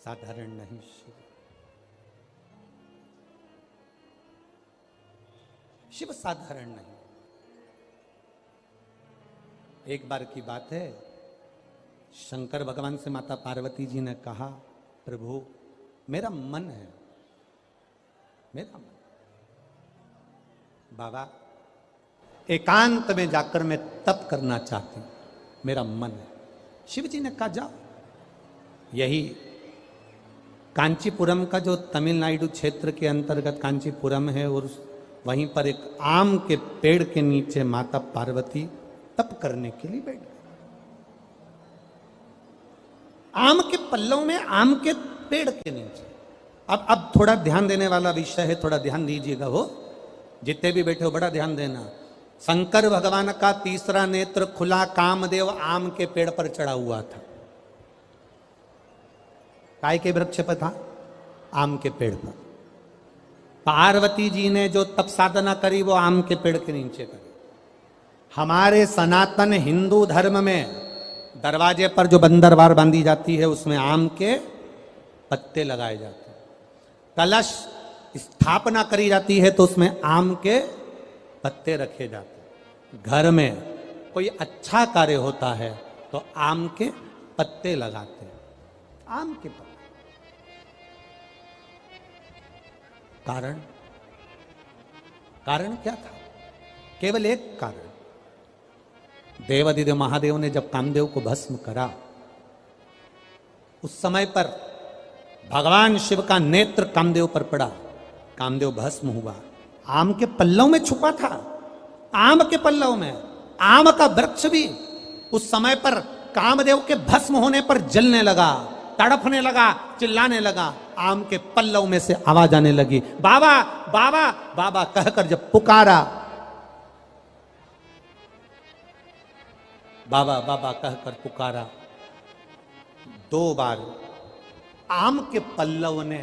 साधारण नहीं शिव, शिव साधारण नहीं। एक बार की बात है, शंकर भगवान से माता पार्वती जी ने कहा, प्रभु मेरा मन है, मेरा मन, बाबा एकांत में जाकर मैं तप करना चाहती हूं, मेरा मन है। शिव जी ने कहा जाओ। यही कांचीपुरम का जो तमिलनाडु क्षेत्र के अंतर्गत कांचीपुरम है, और वहीं पर एक आम के पेड़ के नीचे माता पार्वती तप करने के लिए बैठ गई। आम के पल्लव में, आम के पेड़ के नीचे। अब थोड़ा ध्यान देने वाला विषय है, थोड़ा ध्यान दीजिएगा। हो जितने भी बैठे हो बड़ा ध्यान देना। शंकर भगवान का तीसरा नेत्र खुला, कामदेव आम के पेड़ पर चढ़ा हुआ था। काय के वृक्ष पर था? आम के पेड़ पर। पार्वती जी ने जो तप साधना करी वो आम के पेड़ के नीचे करी। हमारे सनातन हिंदू धर्म में दरवाजे पर जो बंदरवार बांधी जाती है उसमें आम के पत्ते लगाए जाते हैं। कलश स्थापना करी जाती है तो उसमें आम के पत्ते रखे जाते हैं। घर में कोई अच्छा कार्य होता है तो आम के पत्ते लगाते हैं। आम के पत्ते। कारण क्या था? केवल एक कारण। देवाधिदेव महादेव ने जब कामदेव को भस्म करा, उस समय पर भगवान शिव का नेत्र कामदेव पर पड़ा, कामदेव भस्म हुआ। आम के पल्लव में छुपा था, आम के पल्लव में। आम का वृक्ष भी उस समय पर कामदेव के भस्म होने पर जलने लगा, तड़पने लगा, चिल्लाने लगा। आम के पल्लव में से आवाज आने लगी, बाबा बाबा बाबा कहकर जब पुकारा, बाबा बाबा कहकर पुकारा, 2 बार आम के पल्लव ने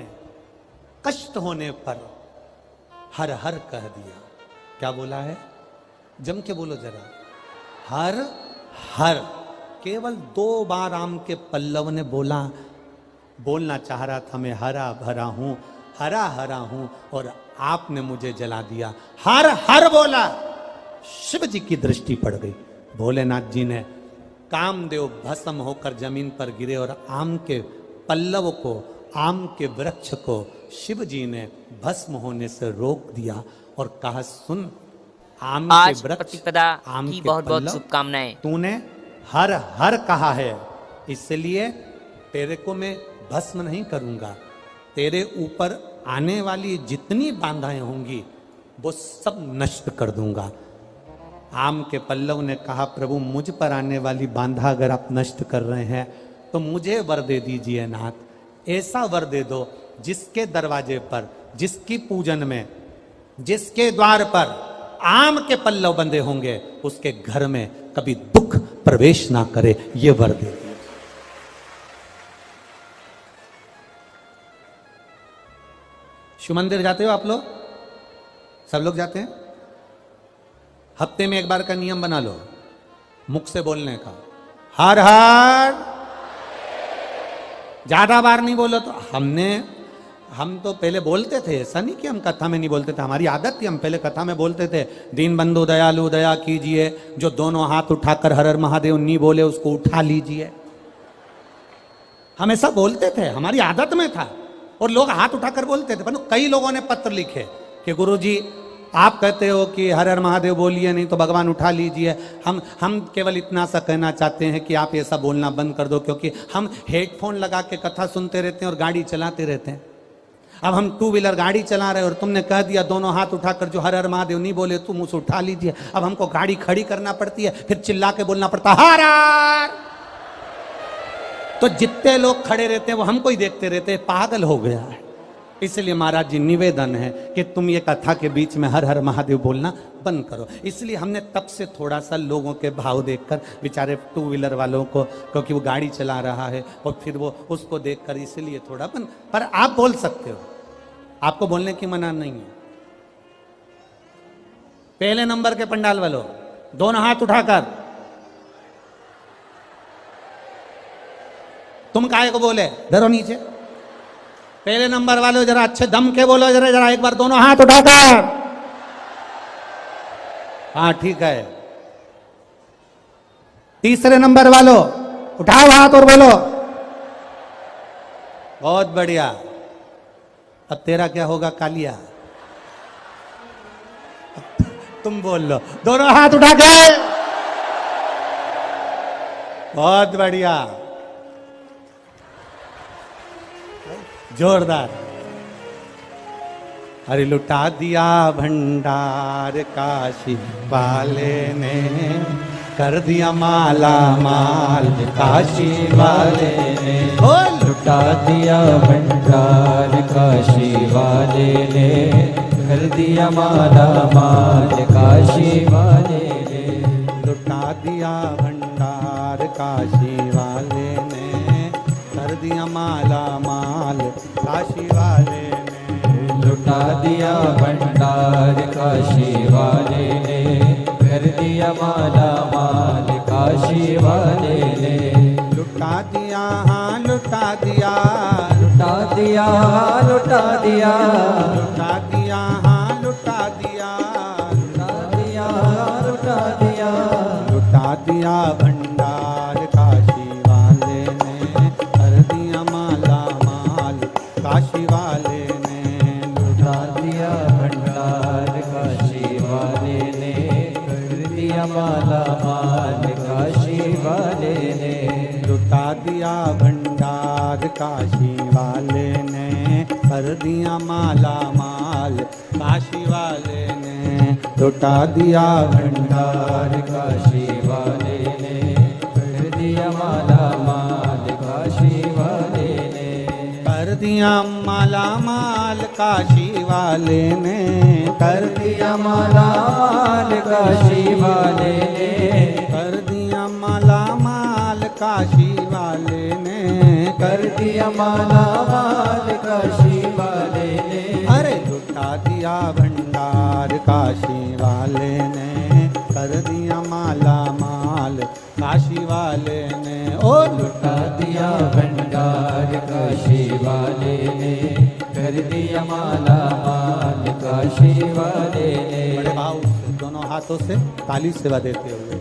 कष्ट होने पर हर हर कह दिया। क्या बोला है? जम के बोलो जरा। हर हर। केवल 2 बार आम के पल्लव ने बोलना चाह रहा था, मैं हरा भरा हूं, हरा हरा हूं, और आपने मुझे जला दिया। हर हर बोला। शिव जी की दृष्टि पड़ गई। भोलेनाथ जी ने, कामदेव भस्म होकर जमीन पर गिरे और आम के पल्लव को, आम के वृक्ष को शिव जी ने भस्म होने से रोक दिया और कहा, सुन, आम आज के वृक्ष, प्रतिपदा आम की के बहुत बहुत पल्लव, शुभकामनाएं। तूने हर हर कहा है, इसलिए तेरे को मैं भस्म नहीं करूंगा। तेरे ऊपर आने वाली जितनी बाधाएं होंगी वो सब नष्ट कर दूंगा। आम के पल्लव ने कहा, प्रभु मुझ पर आने वाली बाधा अगर आप नष्ट कर रहे हैं तो मुझे वर दे दीजिए नाथ। ऐसा वर दे दो जिसके दरवाजे पर, जिसकी पूजन में, जिसके द्वार पर आम के पल्लव बंधे होंगे उसके घर में कभी दुख प्रवेश ना करे, ये वर दे दीजिए। शिव मंदिर जाते हो आप लोग? सब लोग जाते हैं? हफ्ते में 1 बार का नियम बना लो, मुख से बोलने का, हर हर। ज्यादा बार नहीं बोलो तो हम तो पहले बोलते थे, ऐसा नहीं कि हम कथा में नहीं बोलते थे, हमारी आदत थी, हम पहले कथा में बोलते थे, दीन बंधु दयालु दया कीजिए, जो दोनों हाथ उठाकर हर हर महादेव नहीं बोले उसको उठा लीजिए। हम ऐसा बोलते थे, हमारी आदत में था, और लोग हाथ उठाकर बोलते थे। परंतु कई लोगों ने पत्र लिखे कि गुरुजी आप कहते हो कि हर हर महादेव बोलिए, नहीं तो भगवान उठा लीजिए। हम केवल इतना सा कहना चाहते हैं कि आप ऐसा बोलना बंद कर दो, क्योंकि हम हेडफोन लगा के कथा सुनते रहते हैं और गाड़ी चलाते रहते हैं। अब हम 2 व्हीलर गाड़ी चला रहे हैं और तुमने कह दिया दोनों हाथ उठाकर जो हर हर महादेव नहीं बोले तुम उसे उठा लीजिए। अब हमको गाड़ी खड़ी करना पड़ती है, फिर चिल्ला के बोलना पड़ता है हर हर। तो जितने लोग खड़े रहते हैं वो हमको ही देखते रहते हैं, पागल हो गया है। इसलिए महाराज जी निवेदन है कि तुम ये कथा के बीच में हर हर महादेव बोलना बंद करो। इसलिए हमने तब से थोड़ा सा लोगों के भाव देखकर, बेचारे 2 व्हीलर वालों को, क्योंकि वो गाड़ी चला रहा है और फिर वो उसको देखकर, इसलिए थोड़ा बंद। पर आप बोल सकते हो, आपको बोलने की मना नहीं है। पहले नंबर के पंडाल वालों, दोनों हाथ उठाकर, तुम काहे को बोले, धरो नीचे। पहले नंबर वाले जरा अच्छे दम के बोलो, जरा एक बार दोनों हाथ उठाकर। हाँ ठीक है। तीसरे नंबर वालों उठाओ हाथ और बोलो। बहुत बढ़िया। अब तेरा क्या होगा कालिया? तुम बोल लो, दोनों हाथ उठा के। बहुत बढ़िया, जोरदार। अरे लुटा दिया भंडार काशी वाले ने, कर दिया माला माल काशी वाले ने। बोल। लुटा दिया भंडार काशी वाले ने, कर दिया माला माल काशी वाले ने। लुटा दिया भंडार काशी वाले ने, कर दिया माला माल काशी वाले ने। लुटा दिया भंडार काशी वाले ने, कर दिया माला माल काशी वाले ने। लुटा दिया हाँ लुटा दिया, लुटा दिया लुटा दिया, लुटा दिया हाँ लुटा दिया, लुटा दिया लुटा दिया। लुटा दिया भंडार काशी वाले ने, कर दिया माला माल काशी वाले ने। लुटा दिया भंडार काशी वाले ने, कर दिया माला माल काशी वाले ने। लुटा दिया भंडार काशी वाले ने, कर दिया माला माल काशी वाले ने। लुटा दिया भंडार काशी वाले ने, कर दिया माला माल काशी वाले ने। कर दिया माला माल काशी वाले ने, कर दिया माला माल काशी वाले ने, कर दिया माला माल काशी वाले ने, कर दिया माला माल काशी वाले ने। अरे लुटा दिया भंडार काशी वाले ने, कर दिया माला माल काशी वाले ने। ओ लुटा दिया भंडार काशी वाले ने, कर दिया माला माल काशी वाले ने। बड़े भाव से दोनों हाथों से ताली सेवा देते हुए।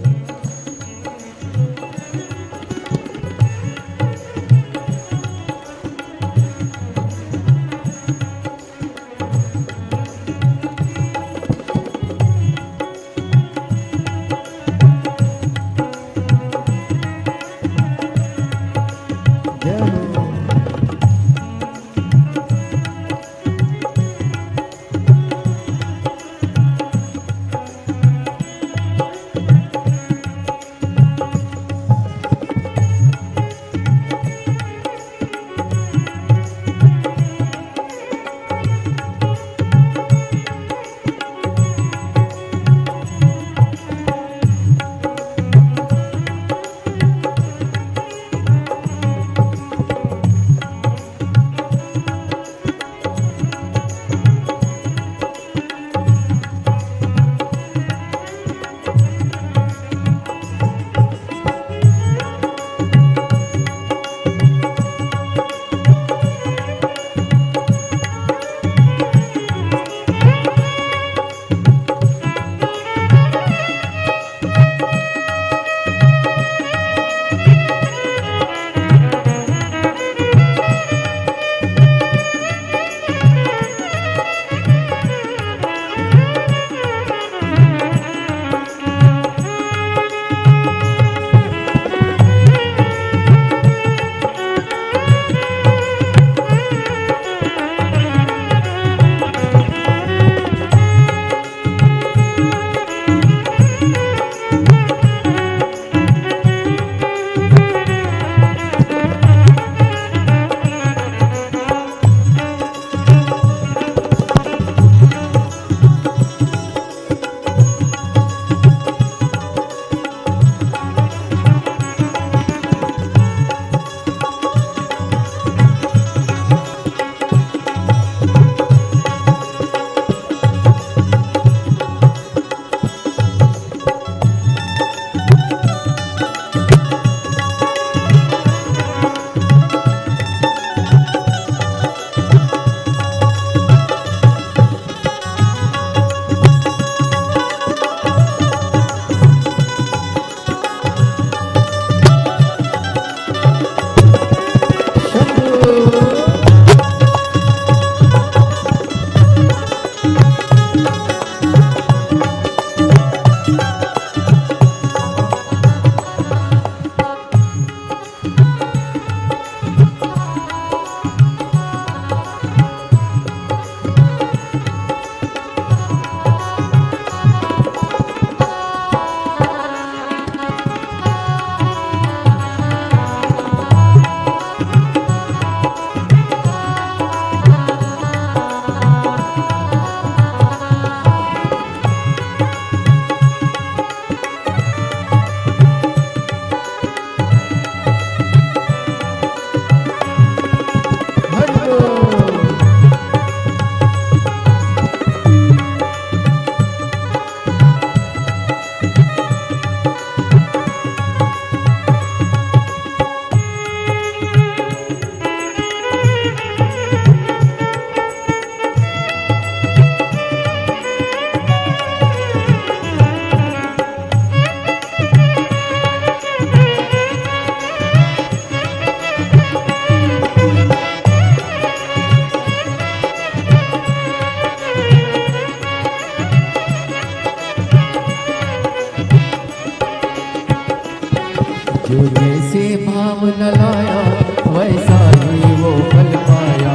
जो जैसे भाव न लाया वैसा ही वो फल पाया।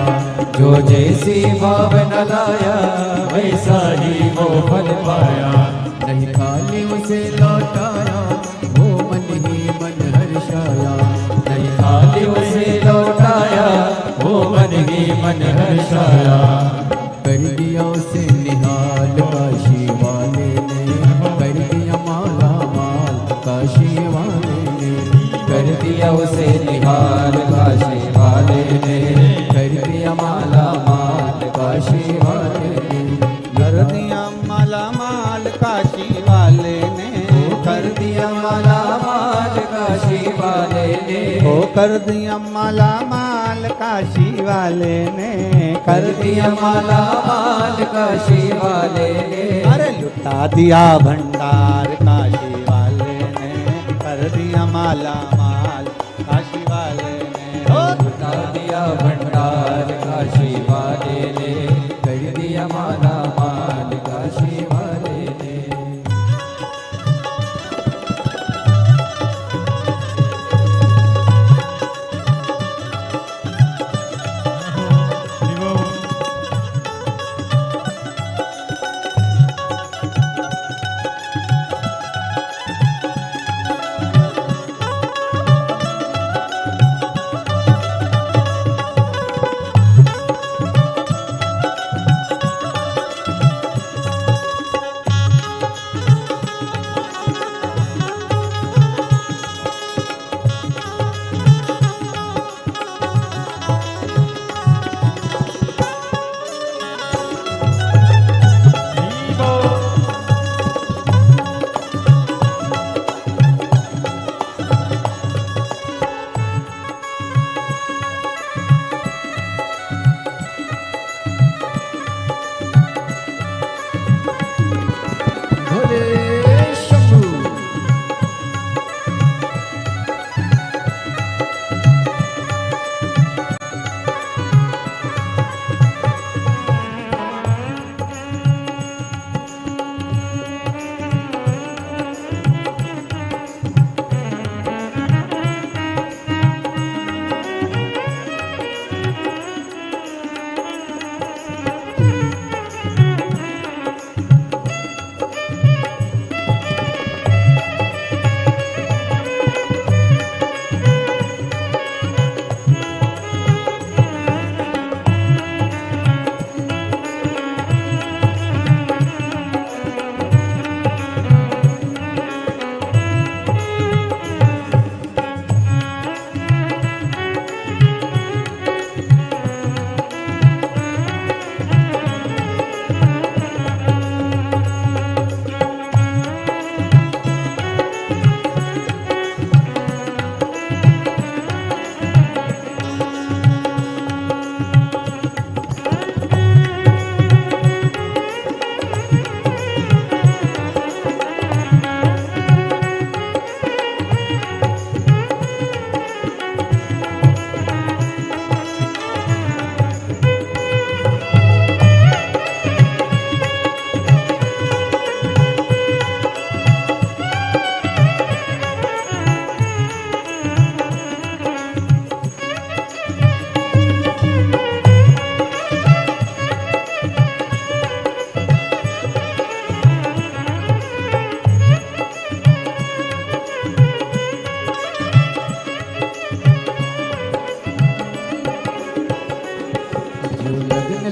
जो जैसे भाव न लाया वैसा ही वो फल पाया। नहीं खाली उसे लौटाया वो मन ही मन हर्षाया। नहीं खाली उसे लौटाया वो मन ही मन हर्षाया। कर दिया उसे निहाल काशी वाले ने, कर दिया माला माल काशी वाले ने। कर दिया उसे निहाल काशी वाले ने, कर दिया माला माल काशी वाले ने। कर दिया माला माल काशी वाले ने, कर दिया माला माल काशी वाले ने। ओ कर दिया माला माल काशी वाले ने, कर दिया माला माल काशी वाले ने। अरे लुटा दिया भंडार काशी वाले ने, कर दिया माला माल काशी वाले ने। लुटा दिया भंडार काशी वाले ने, कर दिया माला माल काशी वाले ने।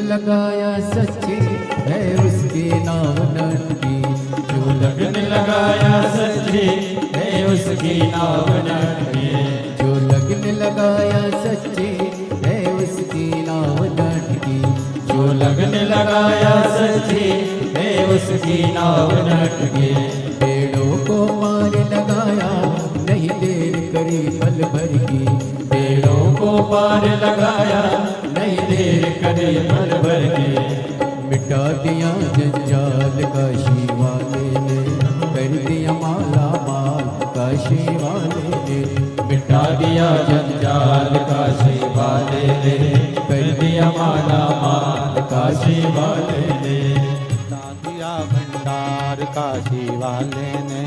लगाया सच्ची है उसकी नाव नटकी। जो लगन लगाया सच्ची है उसकी नाव नटकी। जो लगन लगाया सच्ची है उसकी नाव नटकी। जो लगन लगाया सच्ची है उसकी नाव नटकी। पेड़ों को मार लगाया नहीं देर करी पल भर की। पेड़ों को पार लगाया नहीं देर करे पल भर के। मिटा दिया जंजाल काशी वाले ने, कर दिया माला माल काशी वाले ने। मिटा दिया जंजाल काशी वाले ने, कर दिया माला माल काशी वाले ने। लुटा दिया भंडार काशी वाले ने,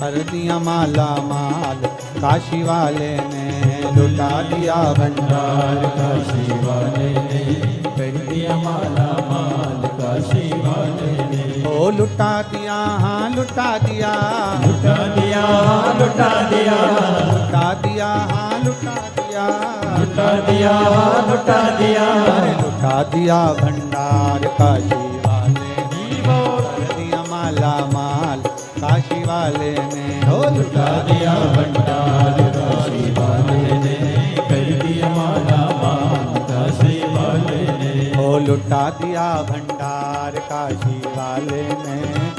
कर दिया माला माल काशी वाले ने लुटा दिया भंडार, काशी वाले ने कर दिया माला माल, काशी वाले ने ओ लुटा दिया, हाँ लुटा दिया, लुटा दिया, लुटा दिया, लुटा दिया, हाँ लुटा दिया, लुटा दिया, लुटा दिया, अरे लुटा दिया भंडार काशी वाले ने, कर दिया माला माल काशी वाले ने, ओ लुटा दिया भंडार काशी वाले ने कर दिया माला माल, काशी वाले ने ओ लुटा दिया भंडार काशी वाले ने,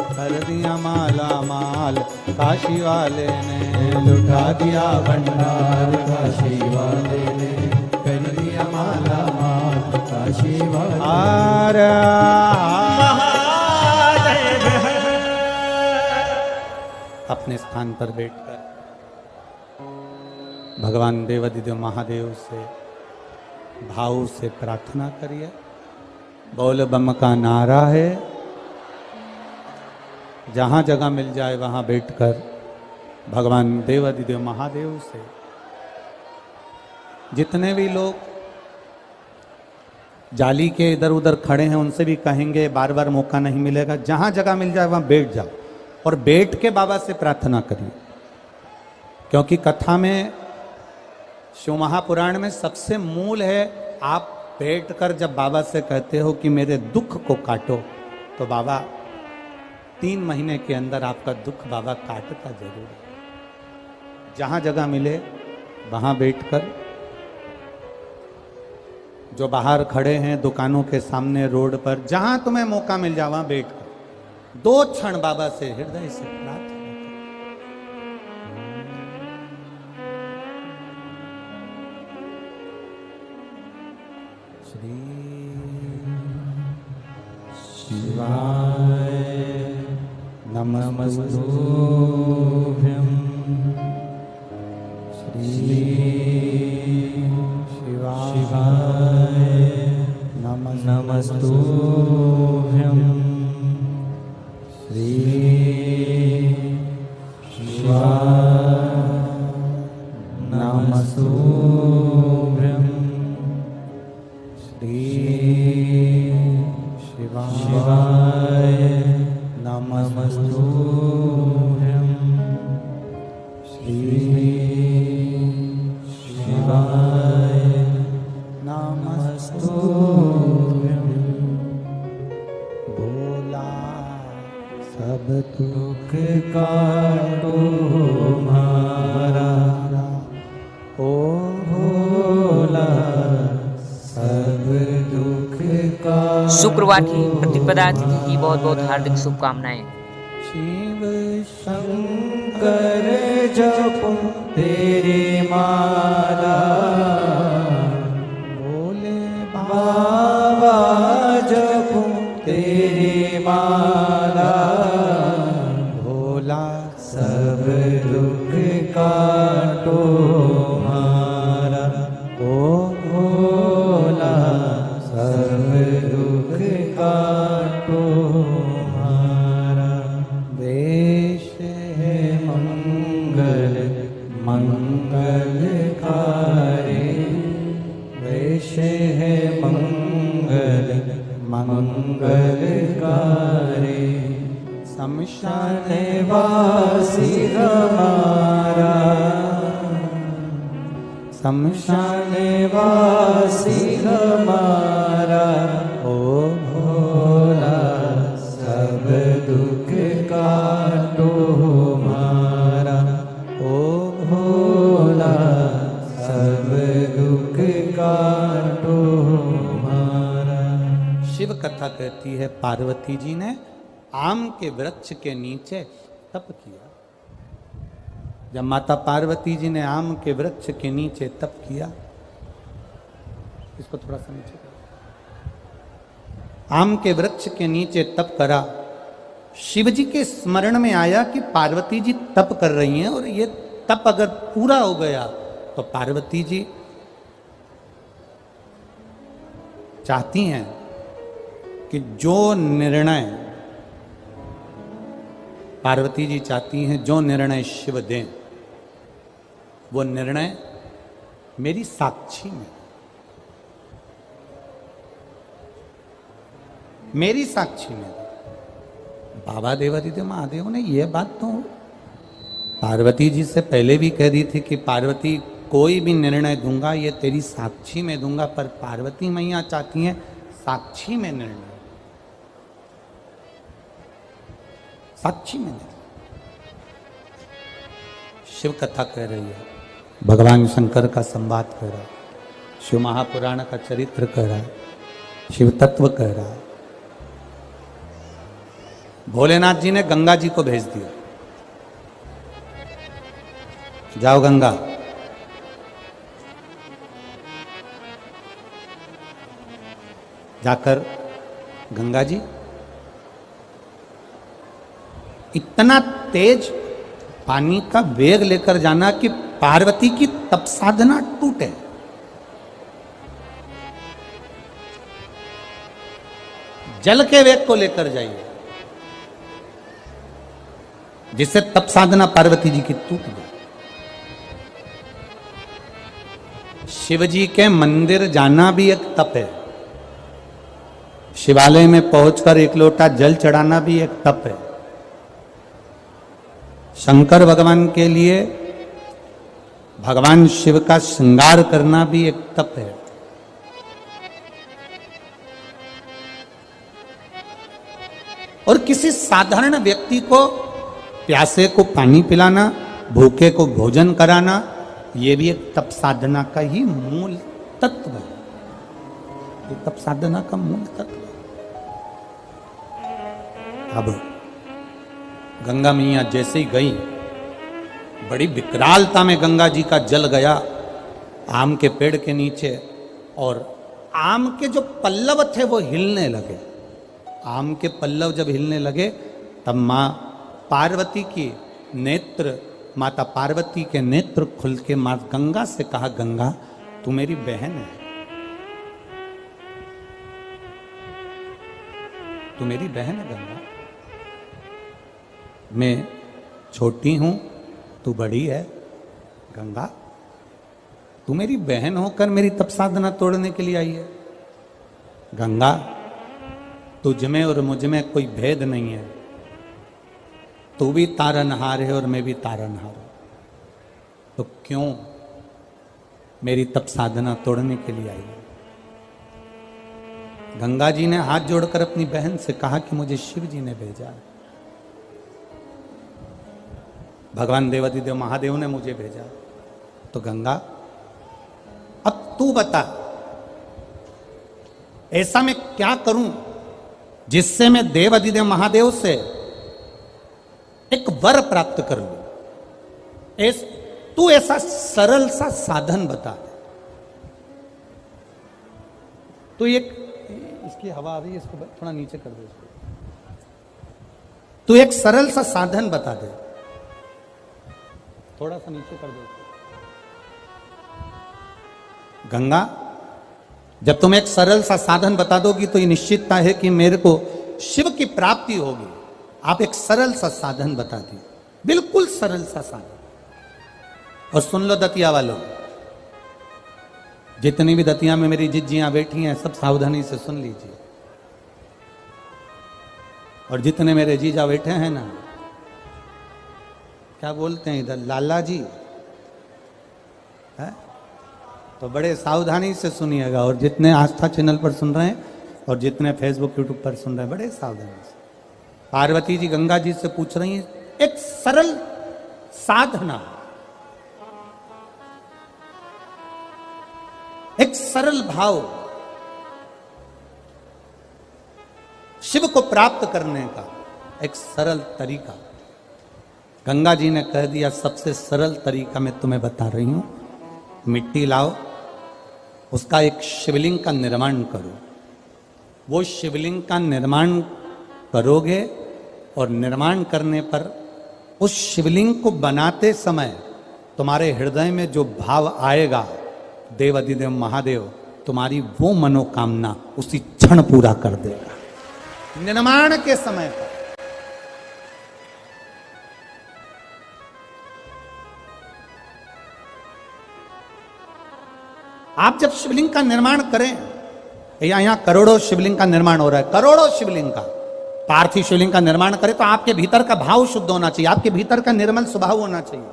कर दिया माला माल काशी वाले ने, लुटा दिया भंडार काशी वाले ने कर दिया माला माल, काशी वाले आर अपने स्थान पर बैठकर भगवान देवादिदेव महादेव से भाव से प्रार्थना करिए। बोल बम का नारा है, जहाँ जगह मिल जाए वहाँ बैठकर भगवान देवादिदेव महादेव से, जितने भी लोग जाली के इधर उधर खड़े हैं उनसे भी कहेंगे, बार बार मौका नहीं मिलेगा, जहाँ जगह मिल जाए वहाँ बैठ जाओ और बैठ के बाबा से प्रार्थना करिए। क्योंकि कथा में, शिव महापुराण में सबसे मूल है, आप बैठकर जब बाबा से कहते हो कि मेरे दुख को काटो, तो बाबा 3 महीने के अंदर आपका दुख बाबा काटता जरूर है। जहाँ जगह मिले वहाँ बैठकर, जो बाहर खड़े हैं दुकानों के सामने रोड पर, जहाँ तुम्हें मौका मिल जाए वहाँ बैठकर 2 क्षण बाबा से हृदय से प्रार्थना करो। श्री शिवाय नमस्तुभ्यं, श्री शिवाय नमस्तुभ्यं, श्री शिवाय नमस्तुभ्यं, श्री शिवाय नमस्तुभ्यं, श्री शिवाय नमस्तुभ्यं। भोला सब दुख काटो हमारा, ओ भोला सब दुख का। शुक्रवार की प्रतिपदा तिथि की बहुत बहुत हार्दिक शुभकामनाएं। शिव शंकर जपो तेरी माला, भोले बाबा जपो तेरी माला, भोला सब दुख काटो हमारा, ओ भोला सब दुख काटो हमारा। वेश है मंगल मंगलकारी, वेश है मंगल मंगलकारी, शमशान वासी हमारा, शमशान वासी हमारा, ओ भोला सब दुख काटो हमारा, ओ भोला सब दुख काटो हमारा। शिव कथा कहती है पार्वती जी ने आम के वृक्ष के नीचे तप किया। जब माता पार्वती जी ने आम के वृक्ष के नीचे तप किया, इसको थोड़ा सा नीचे करो। आम के वृक्ष के नीचे तप करा, शिव जी के स्मरण में आया कि पार्वती जी तप कर रही हैं और ये तप अगर पूरा हो गया तो पार्वती जी चाहती हैं कि जो निर्णय पार्वती जी चाहती हैं, जो निर्णय शिव दें वो निर्णय मेरी साक्षी में, मेरी साक्षी में। बाबा देवादिदेव महादेव ने यह बात तो पार्वती जी से पहले भी कह दी थी कि पार्वती कोई भी निर्णय दूंगा ये तेरी साक्षी में दूंगा, पर पार्वती मैया चाहती हैं साक्षी में निर्णय, साक्षी में निर्णय। शिव कथा कह रही है, भगवान शंकर का संवाद कह रहा है, शिव महापुराण का चरित्र कह रहा है, शिव तत्व कह रहा है। भोलेनाथ जी ने गंगा जी को भेज दिया, जाओ गंगा, जाकर गंगा जी इतना तेज पानी का वेग लेकर जाना कि पार्वती की तप साधना टूटे। जल के वेग को लेकर जाइए जिससे तप साधना पार्वती जी की टूट गई। शिव जी के मंदिर जाना भी एक तप है, शिवालय में पहुंचकर एक लोटा जल चढ़ाना भी एक तप है। शंकर भगवान के लिए भगवान शिव का श्रृंगार करना भी एक तप है। और किसी साधारण व्यक्ति को, प्यासे को पानी पिलाना, भूखे को भोजन कराना, यह भी एक तप साधना का ही मूल तत्व है। ये तप साधना का मूल तत्व है। अब गंगा मैया जैसे ही गई, बड़ी विकरालता में गंगा जी का जल गया आम के पेड़ के नीचे, और आम के जो पल्लव थे वो हिलने लगे। आम के पल्लव जब हिलने लगे तब माँ पार्वती की नेत्र, माता पार्वती के नेत्र खुल के माँ गंगा से कहा, गंगा तू मेरी बहन है, तू मेरी बहन है गंगा, मैं छोटी हूं तू बड़ी है गंगा, तू मेरी बहन होकर मेरी तप साधना तोड़ने के लिए आई है। गंगा तुझ में और मुझ में कोई भेद नहीं है, तू भी तारनहार है और मैं भी तारनहार हूं, तो क्यों मेरी तप साधना तोड़ने के लिए आई है। गंगा जी ने हाथ जोड़कर अपनी बहन से कहा कि मुझे शिव जी ने भेजा है, भगवान देवादिदेव महादेव ने मुझे भेजा। तो गंगा अब तू बता, ऐसा मैं क्या करूं जिससे मैं देवादिदेव महादेव से एक वर प्राप्त कर लूं। तू ऐसा सरल सा साधन बता दे। तो एक इसकी हवा आ रही है, इसको थोड़ा नीचे कर दे इसको। तू एक सरल सा साधन बता दे, थोड़ा सा नीचे कर दो। गंगा जब तुम एक सरल सा साधन बता दोगी तो ये निश्चितता है कि मेरे को शिव की प्राप्ति होगी। आप एक सरल सा साधन बता दी, बिल्कुल सरल सा साधन। और सुन लो दतिया वालों, जितनी भी दतिया में मेरी जिज्जियां बैठी हैं सब सावधानी से सुन लीजिए। और जितने मेरे जीजा बैठे हैं ना, क्या बोलते हैं इधर, लाला जी है, तो बड़े सावधानी से सुनिएगा। और जितने आस्था चैनल पर सुन रहे हैं और जितने फेसबुक यूट्यूब पर सुन रहे हैं, बड़े सावधानी से। पार्वती जी गंगा जी से पूछ रही हैं एक सरल साधना, एक सरल भाव शिव को प्राप्त करने का एक सरल तरीका। गंगा जी ने कह दिया सबसे सरल तरीका मैं तुम्हें बता रही हूं, मिट्टी लाओ, उसका एक शिवलिंग का निर्माण करो। वो शिवलिंग का निर्माण करोगे और निर्माण करने पर उस शिवलिंग को बनाते समय तुम्हारे हृदय में जो भाव आएगा, देवादिदेव महादेव तुम्हारी वो मनोकामना उसी क्षण पूरा कर देगा। निर्माण के समय पर आप जब शिवलिंग का निर्माण करें, यहाँ करोड़ों शिवलिंग का निर्माण हो रहा है, करोड़ों शिवलिंग का, पार्थिव शिवलिंग का निर्माण करें तो आपके भीतर का भाव शुद्ध होना चाहिए, आपके भीतर का निर्मल स्वभाव होना चाहिए।